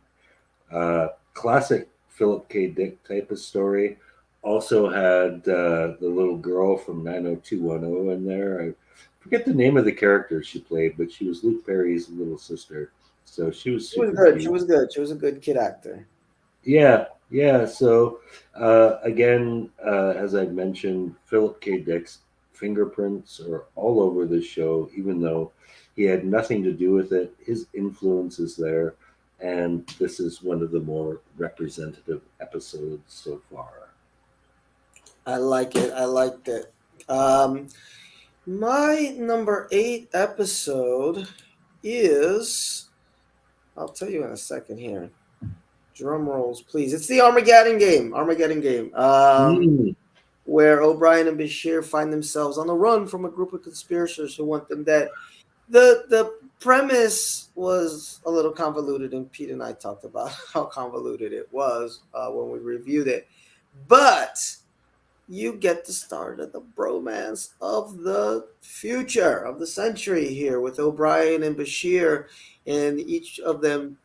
Classic Philip K. Dick type of story. Also had the little girl from 90210 in there. I forget the name of the character she played, but she was Luke Perry's little sister. So she was She was super good. She cute. was good. She was a good kid actor. Yeah, yeah. So again, as I mentioned, Philip K. Dick's fingerprints are all over this show, even though he had nothing to do with it. His influence is there, and this is one of the more representative episodes so far. I like it. I liked it. Um, my number 8 episode is. I'll tell you in a second here. Drum rolls, please. It's the Armageddon game. Armageddon game. Mm, Where O'Brien and Bashir find themselves on the run from a group of conspirators who want them dead. The premise was a little convoluted, and Pete and I talked about how convoluted it was when we reviewed it. But you get the start of the bromance of the future of the century here with O'Brien and Bashir, and each of them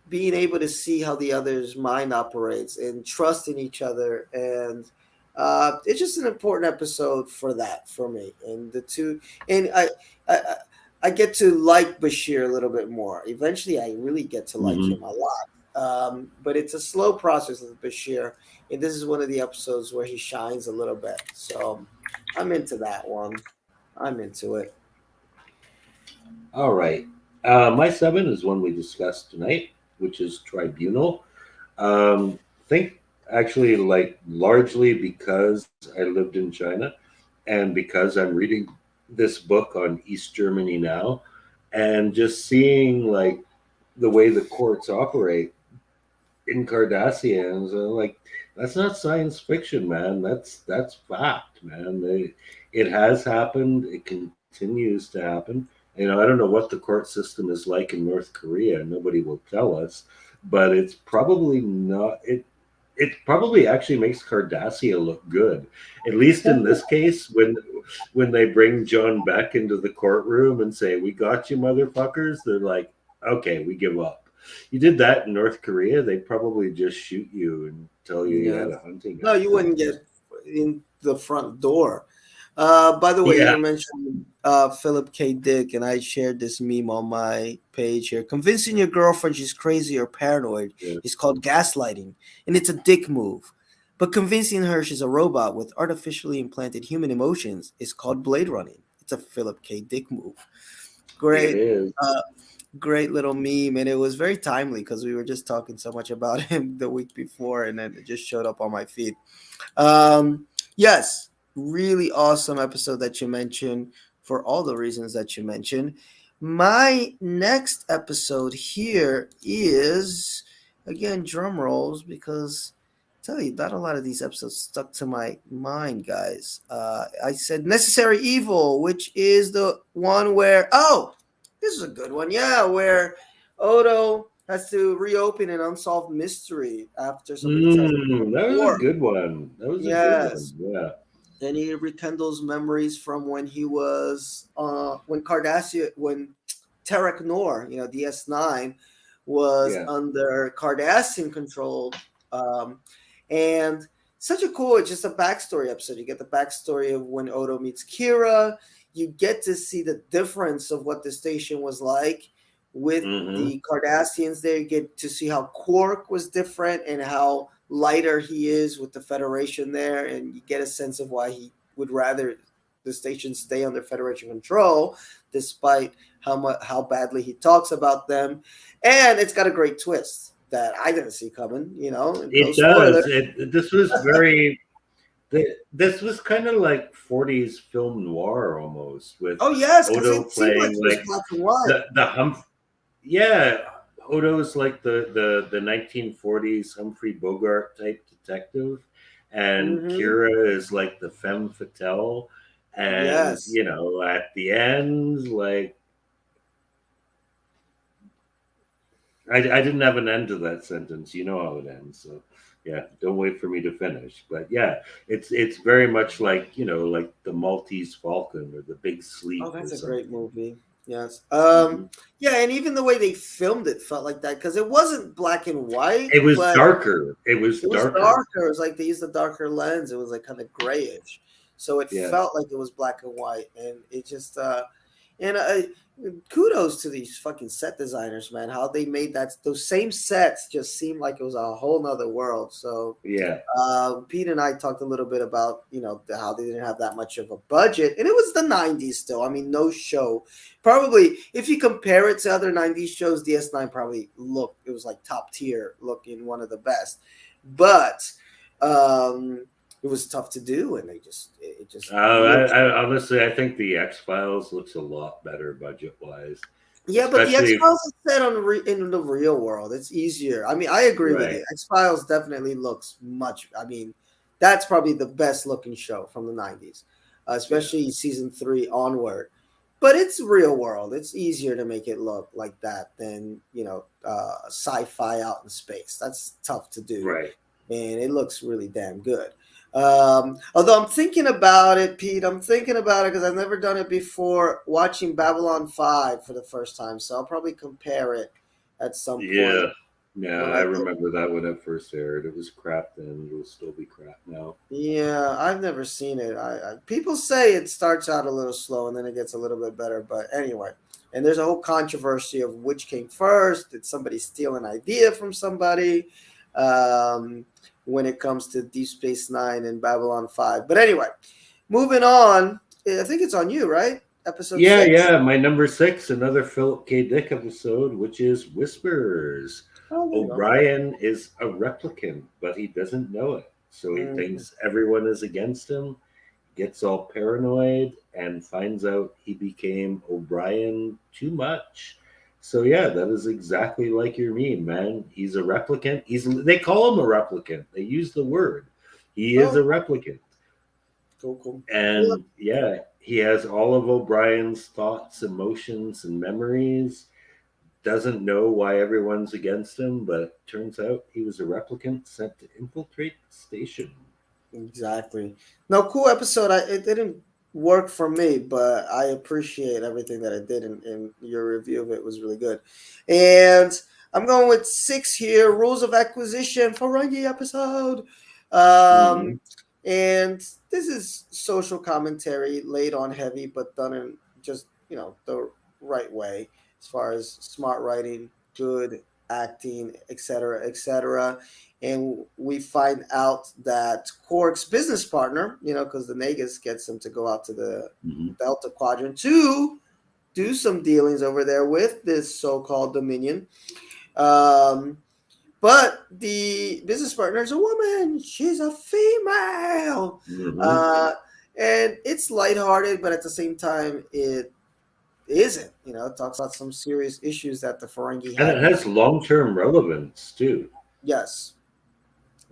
being able to see how the other's mind operates and trusting each other. And it's just an important episode for that for me. And the two, and I, I get to like Bashir a little bit more. Eventually, I really get to like Hmm. him a lot. But it's a slow process with Bashir, and this is one of the episodes where he shines a little bit. So I'm into that one. I'm into it. All right. My seven is one we discussed tonight, which is Tribunal. Think actually like largely because I lived in China and because I'm reading this book on East Germany now and just seeing like the way the courts operate in Cardassians, like that's not science fiction, man. That's fact, man. It has happened. It continues to happen. You know, I don't know what the court system is like in North Korea. Nobody will tell us, but it's probably not. It probably actually makes Cardassia look good. At least in this case, when they bring John Beck into the courtroom and say, "We got you, motherfuckers," they're like, "Okay, we give up." You did that in North Korea, they'd probably just shoot you and tell you Yeah. had a hunting No, you wouldn't license. get in the front door. By the way, Yeah, you were mentioning Philip K. Dick, and I shared this meme on my page here. Convincing your girlfriend she's crazy or paranoid yeah. is called gaslighting, and it's a dick move. But convincing her she's a robot with artificially implanted human emotions is called blade running. It's a Philip K. Dick move. It Great, is. uh, great little meme, and it was very timely because we were just talking so much about him the week before, and then it just showed up on my feed. Yes, really awesome episode that you mentioned for all the reasons that you mentioned. My next episode here is again drum rolls because I tell you not a lot of these episodes stuck to my mind, guys. I said Necessary Evil, which is the one where this is a good one, yeah, where Odo has to reopen an unsolved mystery after somebody tries to bring up That was a war. good one. That was a good one. Yes. Yeah, And he rekindles memories from when he was when Tarek Noor, DS9, was yeah. under Cardassian control. Um, and such a cool, it's just a backstory episode. You get the backstory of when Odo meets Kira. You get to see the difference of what the station was like with Hmm. the Cardassians there. You get to see how Quark was different and how lighter he is with the Federation there, and you get a sense of why he would rather the station stay under Federation control, despite how badly he talks about them. And it's got a great twist that I didn't see coming. No It spoiler. does. This was very. This was kind of like 40s film noir almost, with Oh yes, because Odo it seemed like playing it was like black and white. the Yeah, Odo's like the 1940s Humphrey Bogart type detective, and Mm-hmm. Kira is like the femme fatale. And Yes. at the end, like I didn't have an end to that sentence. You know how it ends, so yeah, don't wait for me to finish. But yeah, it's very much like like the Maltese Falcon or the Big Oh, Sleep or that's a great something. movie. Yes. Hmm. Yeah, and even the way they filmed it felt like that because it wasn't black and white, It was but darker. It was it was darker. darker. It was like they used a darker lens. It was like kind of grayish, so it Yeah. felt like it was black and white, and it just and kudos to these fucking set designers, man. How they made those same sets just seem like it was a whole nother world. So Yeah. Pete and I talked a little bit about how they didn't have that much of a budget, and it was the '90s still. I mean, no show probably if you compare it to other '90s shows, DS9 probably looked it was like top tier, looking one of the best, but it was tough to do, and it just looks. I honestly, I think the X Files looks a lot better budget wise, Yeah, but the X especially Files is set in the real world. It's easier. I mean, I agree with right. you. X Files definitely looks much. I mean, that's probably the best looking show from the '90s, Yeah, especially season 3 onward. But it's real world. It's easier to make it look like that than sci-fi out in space. That's tough to do, right. and it looks really damn good. Although I'm thinking about it, Pete. I'm thinking about it because I've never done it before. Watching Babylon 5 for the first time, so I'll probably compare it at some point Yeah, yeah, when I I get. remember that when it first aired. It was crap then. It'll still be crap now. Yeah, I've never seen it. People say it starts out a little slow and then it gets a little bit better. But anyway, and there's a whole controversy of which came first. Did somebody steal an idea from somebody? Um, when it comes to Deep Space Nine and Babylon 5. But anyway, moving on. I think it's on you, right? Episode Yeah, 6. yeah. My number six, another Philip K. Dick episode, which is Whispers. Oh, there you go. O'Brien is a replicant, but he doesn't know it. So he Mhm. thinks everyone is against him, gets all paranoid, and finds out he became O'Brien too much. So yeah, that is exactly like your meme, man. He's a replicant. They call him a replicant. They use the word. He is Oh, a replicant. cool, cool. Cool. And yeah, he has all of O'Brien's thoughts, emotions, and memories. Doesn't know why everyone's against him, but turns out he was a replicant sent to infiltrate the station. Exactly. No, cool episode. It didn't work for me, but I appreciate everything that it did, and your review of it was really good. And I'm going with 6 here. Rules of Acquisition Ferengi episode. Mm-hmm. Um, and this is social commentary, laid on heavy, but done in just the right way, as far as smart writing, good acting, etc., etc. And we find out that Quark's business partner, because the Nagus gets him to go out to the Mm-hmm. Delta Quadrant to do some dealings over there with this so-called Dominion. Um, but the business partner is a woman. She's a female. Mm-hmm. Uh, and it's lighthearted, but at the same time, it isn't. It talks about some serious issues that the Ferengi And had it with. has long-term relevance too. Yes,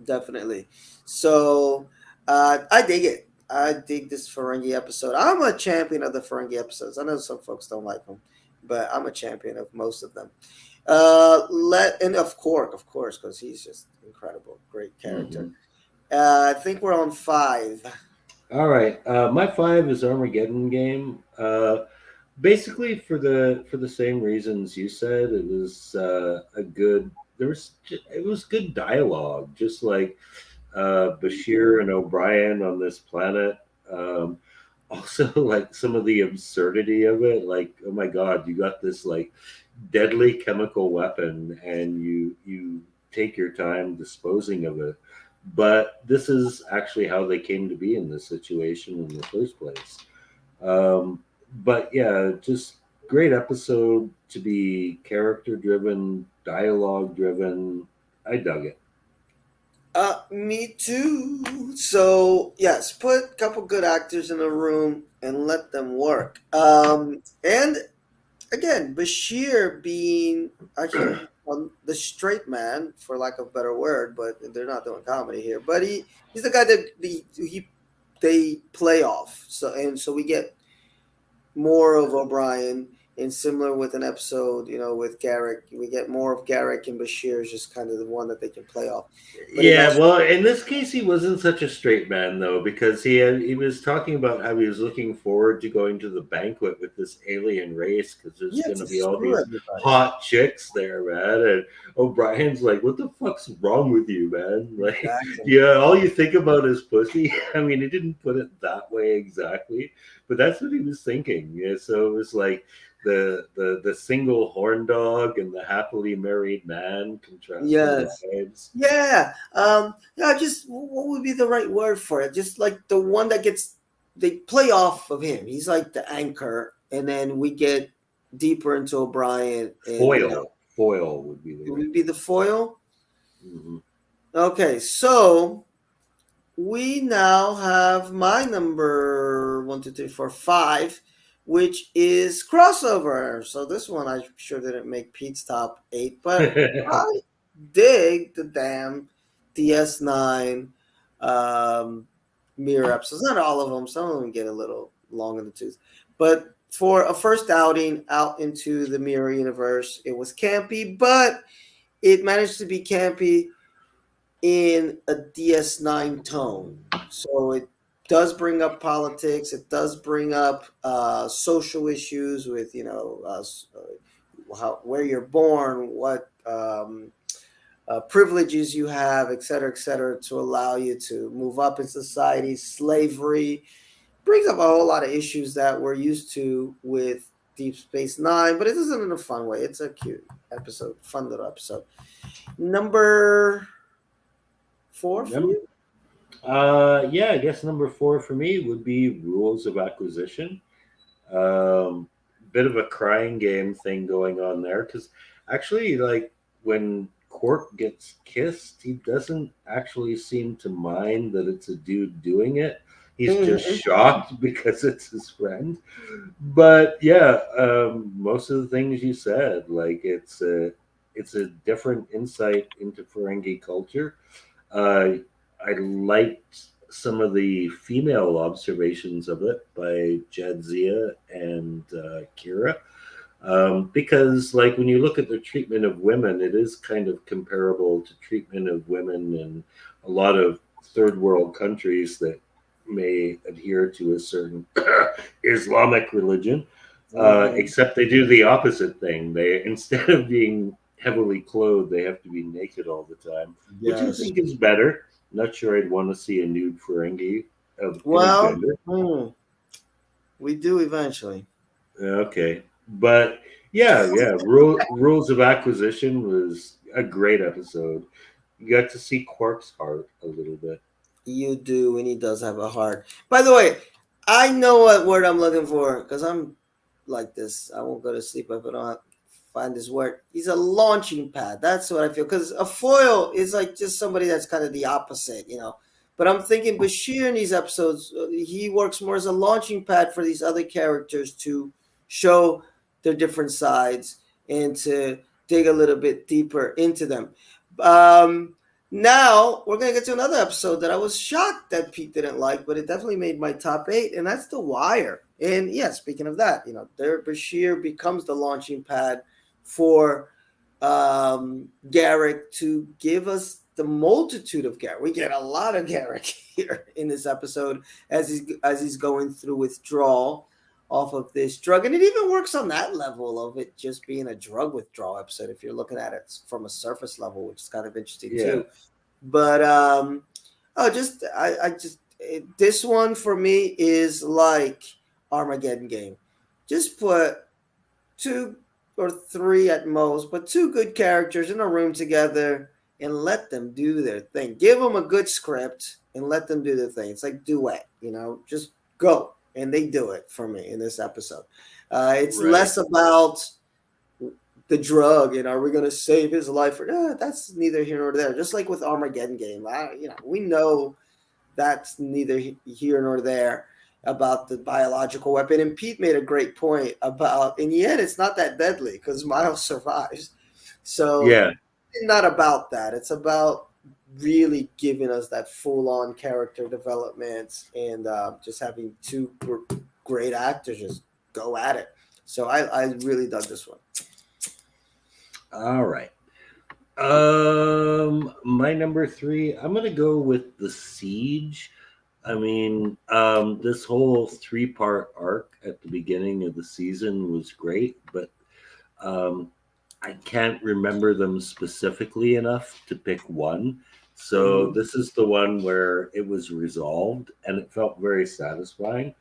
definitely. So I dig it. I dig this Ferengi episode. I'm a champion of the Ferengi episodes. I know some folks don't like them, but I'm a champion of most of them. And of course, because he's just incredible, great character. Mm-hmm. I think we're on 5. All right, my five is Armageddon game. Basically for the same reasons you said. It was a good. It was good dialogue, just like Bashir and O'Brien on this planet. Um, Also, like some of the absurdity of it, like oh my god, you got this like deadly chemical weapon, and you take your time disposing of it. But this is actually how they came to be in this situation in the first place. But yeah, just great episode to be character driven, dialogue driven. I dug it. Me too. So yes, put a couple good actors in a room and let them work. And again, Bashir being actually the straight man, for lack of a better word, but they're not doing comedy here. But he's the guy that they play off. So we get more of O'Brien, and similar with an episode, with Garrick, we get more of Garrick, and Bashir is just kind of the one that they can play off. But it Yeah, also, well, in this case, he wasn't such a straight man though, because he was talking about how he was looking forward to going to the banquet with this alien race because there's yeah, going to to be all screw these everybody. hot chicks there, man. And O'Brien's like, "What the fuck's wrong with you, man? Like, Exactly. yeah, all you think about is pussy." I mean, he didn't put it that way exactly, but that's what he was thinking. Yeah, so it was like the single horn dog and the happily married man contrasting Yes. lives. Yeah. Yeah. Just what would be the right word for it? Just like the one that they play off of him. He's like the anchor, and then we get deeper into O'Brien, and Foil would be the it right would be the foil. word. Hmm. Okay, so we now have my number 1, 2, 3, 4, 5, which is crossover. So this one I sure didn't make Pete's top 8, but I dig the damn DS9 um, mirror episodes. Not all of them. Some of them get a little long in the tooth, but for a first outing out into the mirror universe, it was campy, but it managed to be campy in a DS9 tone. So it does bring up politics. It does bring up social issues with how, where you're born, what privileges you have, et cetera, to allow you to move up in society. Slavery brings up a whole lot of issues that we're used to with Deep Space Nine, but it does it in a fun way. It's a cute episode, fun little episode. Number four for Number, you? yeah, I guess number four for me would be Rules of Acquisition. Um, Bit of a crying game thing going on there because actually, like when Quark gets kissed, he doesn't actually seem to mind that it's a dude doing it. He's just Mm-hmm. shocked because it's his friend. But yeah, most of the things you said, like it's a different insight into Ferengi culture. uh, I liked some of the female observations of it by Jadzia and Kira, because, like, when you look at the treatment of women, it is kind of comparable to treatment of women in a lot of third world countries that may adhere to a certain Islamic religion. Mm-hmm. Except they do the opposite thing. They Instead of being heavily clothed, they have to be naked all the time, which I Yes. think is better. Not sure I'd want to see a nude Ferengi of any Well, gender. we do eventually. Okay, but yeah. Rules of Acquisition was a great episode. You got to see Quark's heart a little bit. You do, and he does have a heart. By the way, I know what word I'm looking for because I'm like this. I won't go to sleep if I don't find this word. He's a launching pad. That's what I feel. Because a foil is like just somebody that's kind of the opposite, you know. But I'm thinking Bashir in these episodes, he works more as a launching pad for these other characters to show their different sides and to dig a little bit deeper into them. Um, Now we're gonna get to another episode that I was shocked that Pete didn't like, but it definitely made my top eight, and that's The Wire. And yeah, speaking of that, you know, there Bashir becomes the launching pad for Garrick to give us the multitude of Garrick. We get a lot of Garrick here in this episode as he's going through withdrawal off of this drug, and it even works on that level of it just being a drug withdrawal episode. If you're looking at it from a surface level, which is kind of interesting Yeah, too. But oh, just I just this one for me is like Armageddon game. Just put two or three at most, but two good characters in a room together and let them do their thing. Give them a good script and let them do their thing. It's like duet, you know, just go. And they do it for me in this episode. It's right. less about the drug and are we going to save his life or that's neither here nor there. Just like with Armageddon game, you know, we know that's neither here nor there about the biological weapon. And Pete made a great point about in the end it's not that deadly because Miles survives. So Yeah, it's not about that. It's about really giving us that full on character development and just having two great actors just go at it. So I really dug this one. all right. My number three, I'm gonna go with The Siege. I mean, this whole three-part arc at the beginning of the season was great, but um, I can't remember them specifically enough to pick one. So Mm-hmm. this is the one where it was resolved and it felt very satisfying. Yeah.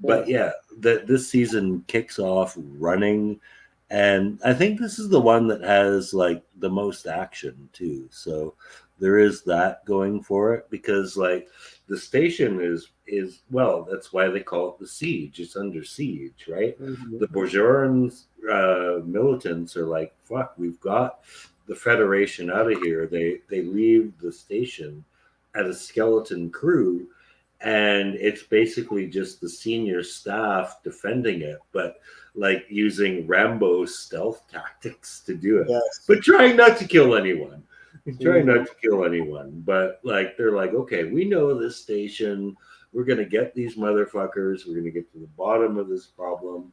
But yeah, this season kicks off running, and I think this is the one that has like the most action too. So there is that going for it because like the station is well, that's why they call it the siege. It's under siege, right? Mm-hmm. The Bajorans militants are like, fuck, we've got the Federation out of here. They leave the station at a skeleton crew, and it's basically just the senior staff defending it, but like using Rambo stealth tactics to do it, Yes. but trying not to kill anyone. Trying Mm-hmm. not to kill anyone, but like they're like, okay, we know this station. We're gonna get these motherfuckers. We're gonna get to the bottom of this problem.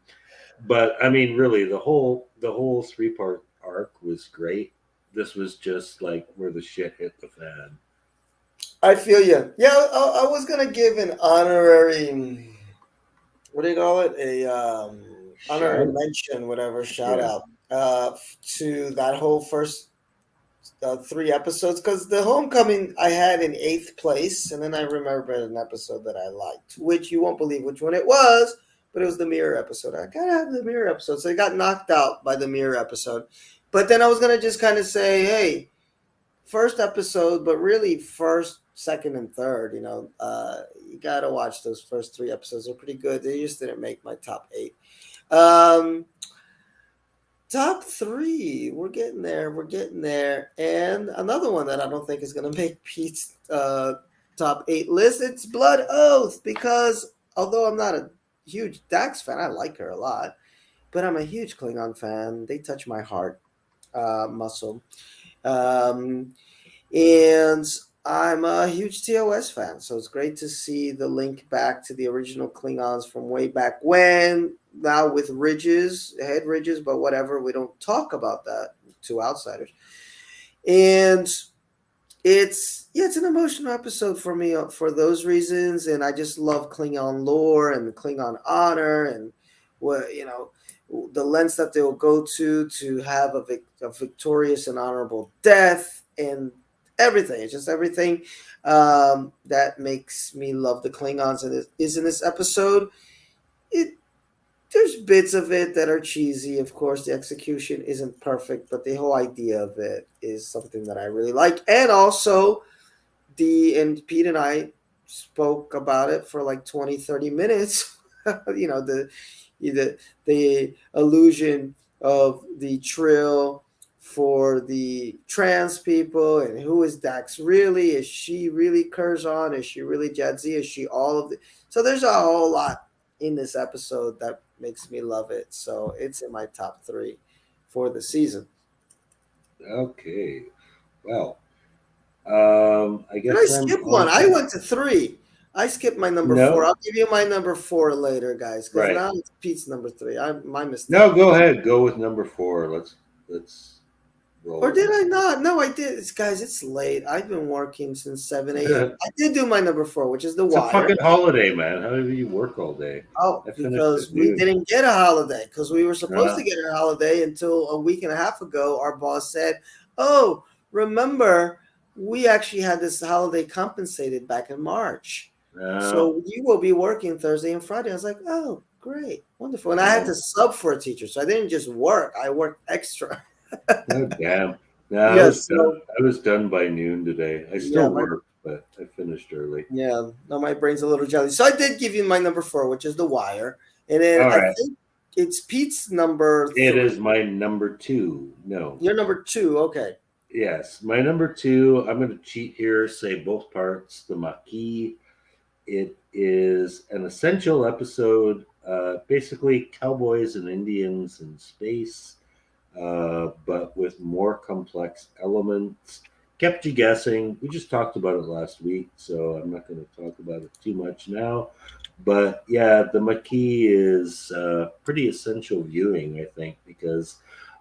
But I mean, really, the whole three-part arc was great. This was just like where the shit hit the fan. I feel you. Yeah, I was gonna give an honorary, what do you call it? A honorary Shout. mention, whatever, shout Yeah. out to that whole first three episodes, because the homecoming I had in eighth place, and then I remembered an episode that I liked, which you won't believe which one it was, but it was the mirror episode. I gotta have the mirror episode, so I got knocked out by the mirror episode. But then I was gonna just kind of say, hey, first episode, but really first, second, and third. You gotta watch those first three episodes. They're pretty good. They just didn't make my top eight. Um, Top three, we're getting there. We're getting there. And another one that I don't think is going to make Pete's top eight list. It's Blood Oath, because although I'm not a huge Dax fan, I like her a lot. But I'm a huge Klingon fan. They touch my heart muscle. Um, and I'm a huge TOS fan, so it's great to see the link back to the original Klingons from way back when. Now with ridges, head ridges, but whatever. We don't talk about that to outsiders. And it's an emotional episode for me for those reasons, and I just love Klingon lore and Klingon honor, and what the lengths that they will go to have a victorious and honorable death, and everything. It's just everything that makes me love the Klingons, and it is in this episode. It There's bits of it that are cheesy. Of course, the execution isn't perfect, but the whole idea of it is something that I really like. And also, and Pete and I spoke about it for like 20, 30 minutes. you know, the the illusion of the trill for the trans people, and who is Dax really? Is she really Curzon? Is she really Jadzia? Is she all of the So there's a whole lot in this episode that makes me love it. So it's in my top three for the season. Okay. Well, I Did I guess I'm skip one? on I to went to three. I skipped my number four. no. I'll give you my number four later, guys, because Right. now it's Pete's number three. My No, mistake. go ahead. Go with number four. Let's roll Or with did it. I not? No, I did. Guys, it's late. I've been working since 7 a.m. I did do my number four, which is The It's a Wire. fucking holiday, man. How do you work all day? Oh, I finished because at we noon. didn't get a holiday, because we were supposed Uh, to get a holiday until a week and a half ago. Our boss said, "Oh, remember, we actually had this holiday compensated back in March. no, So you will be working Thursday and Friday." I was like, "Oh, great. Wonderful." And I had no, to sub for a teacher. So I didn't just work, I worked extra. no, damn. No, I was Yes. done. I was done by noon today. I Yeah, still worked, but I finished early. yeah, no, my brain's a little jelly. So I did give you my number four, which is The Wire, and then All I right. think it's Pete's number It three. is my number two. No. You're number two. Okay. Yes, my number two. I'm going to cheat here. Say both parts. The Maquis. It is an essential episode. Basically, cowboys and Indians in space, but with more complex elements. Kept you guessing. We just talked about it last week, so I'm not going to talk about it too much now. But yeah, the Maquis is pretty essential viewing, I think, because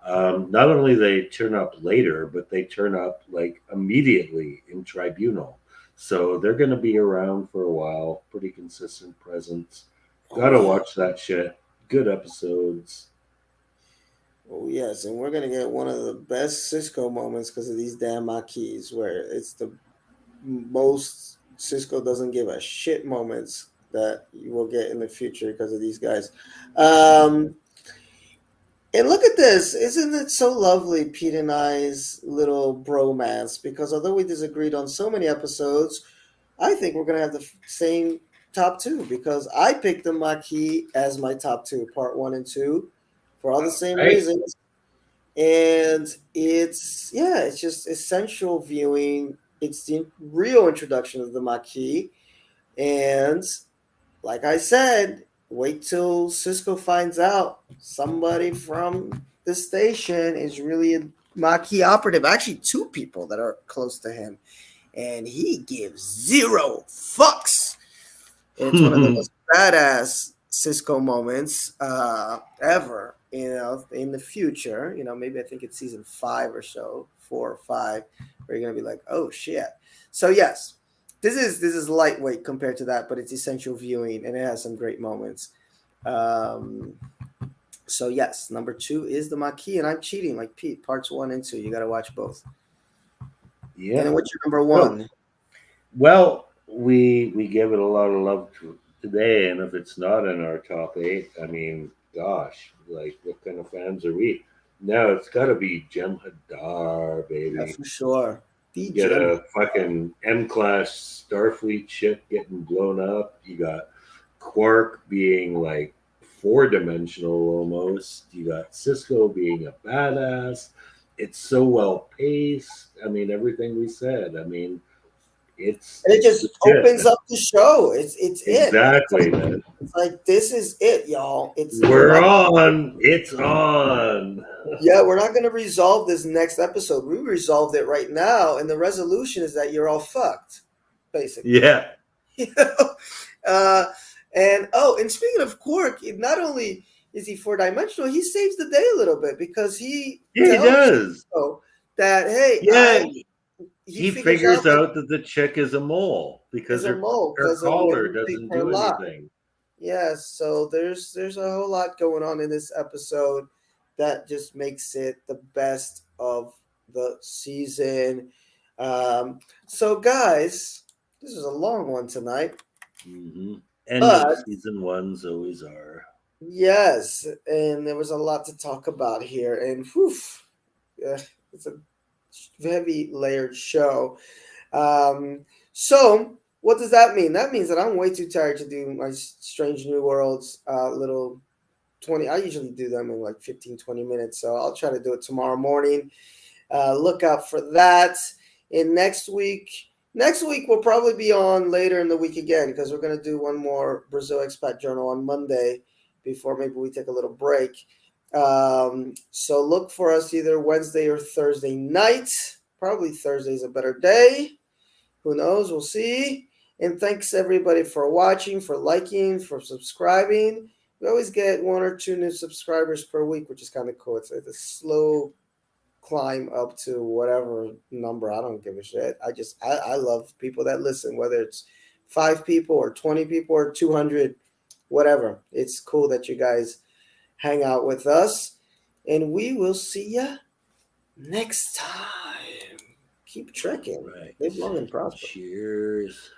not only they turn up later, but they turn up like immediately in Tribunal. So they're going to be around for a while. Pretty consistent presence. Oh Gotta yeah. watch that shit. Good episodes. Oh yes, and we're gonna get one of the best Cisco moments because of these damn marquees, where it's the most Cisco doesn't give a shit moments that you will get in the future because of these guys. Um, And look at this. Isn't it so lovely, Pete and I's little bromance? Because although we disagreed on so many episodes, I think we're going to have the same top two, because I picked the Maquis as my top two, part one and two, for all the same Right? reasons. And it's just essential viewing. It's the real introduction of the Maquis. And like I said, wait till Cisco finds out somebody from the station is really a Maquis operative. Actually, two people that are close to him, and he gives zero fucks. And it's one of the most badass Cisco moments ever. In the future, maybe I think it's season 5 or so, 4 or 5, where you're gonna be like, oh shit. So yes. this is lightweight compared to that, but it's essential viewing and it has some great moments. Um, so yes, number two is the Maquis, and I'm cheating like Pete. Parts 1 and 2, you got to watch both. And Yeah. then what's your number Oh, one? well, we give it a lot of love today, and if it's not in our top eight, I mean, gosh, like what kind of fans are we? No, it's got to be Jem'Haddar, Yeah, baby. for sure. The You get gem. a fucking M class Starfleet ship getting blown up. You got Quark being like 4 dimensional almost. You got Cisco being a badass. It's so well paced. I mean, everything we said. I mean, And it it's the just shit. opens up the show. It's it. Exactly, man. It's like this is it, y'all. It's we're We're not. on. It's on. Yeah, we're not going to resolve this next episode. We resolved it right now, and the resolution is that you're all fucked, basically. Yeah. You know? Uh, and oh, and speaking of Quark, not only is he 4 dimensional, he saves the day a little bit because he Yeah, he tells does. Cisco that hey, Yeah, he he figures figures out that out that the chick is a mole because is a mole her because of when collar he takes doesn't her do lock. anything. Yes, so there's a whole lot going on in this episode that just makes it the best of the season. So guys, this is a long one tonight, Hmm. End of but season ones always are. yes, and there was a lot to talk about here, and whew, yeah, it's a heavy layered show. Um, so what does that mean? That means that I'm way too tired to do my Strange New Worlds little 20. I usually do them in like 15, 20 minutes, so I'll try to do it tomorrow morning. Look out for that. And next week we'll probably be on later in the week again because we're going to do one more Brazil Expat Journal on Monday before maybe we take a little break. So look for us either Wednesday or Thursday night. Probably Thursday's a better day. Who knows? We'll see. And thanks everybody for watching, for liking, for subscribing. We always get 1 or 2 new subscribers per week, which is kind of cool. It's a slow climb up to whatever number. I don't give a shit. I love people that listen, whether it's 5 people or 20 people or 200, whatever. It's cool that you guys hang out with us. And we will see ya next time. Keep trekking. Right. Live long and prosper. Cheers.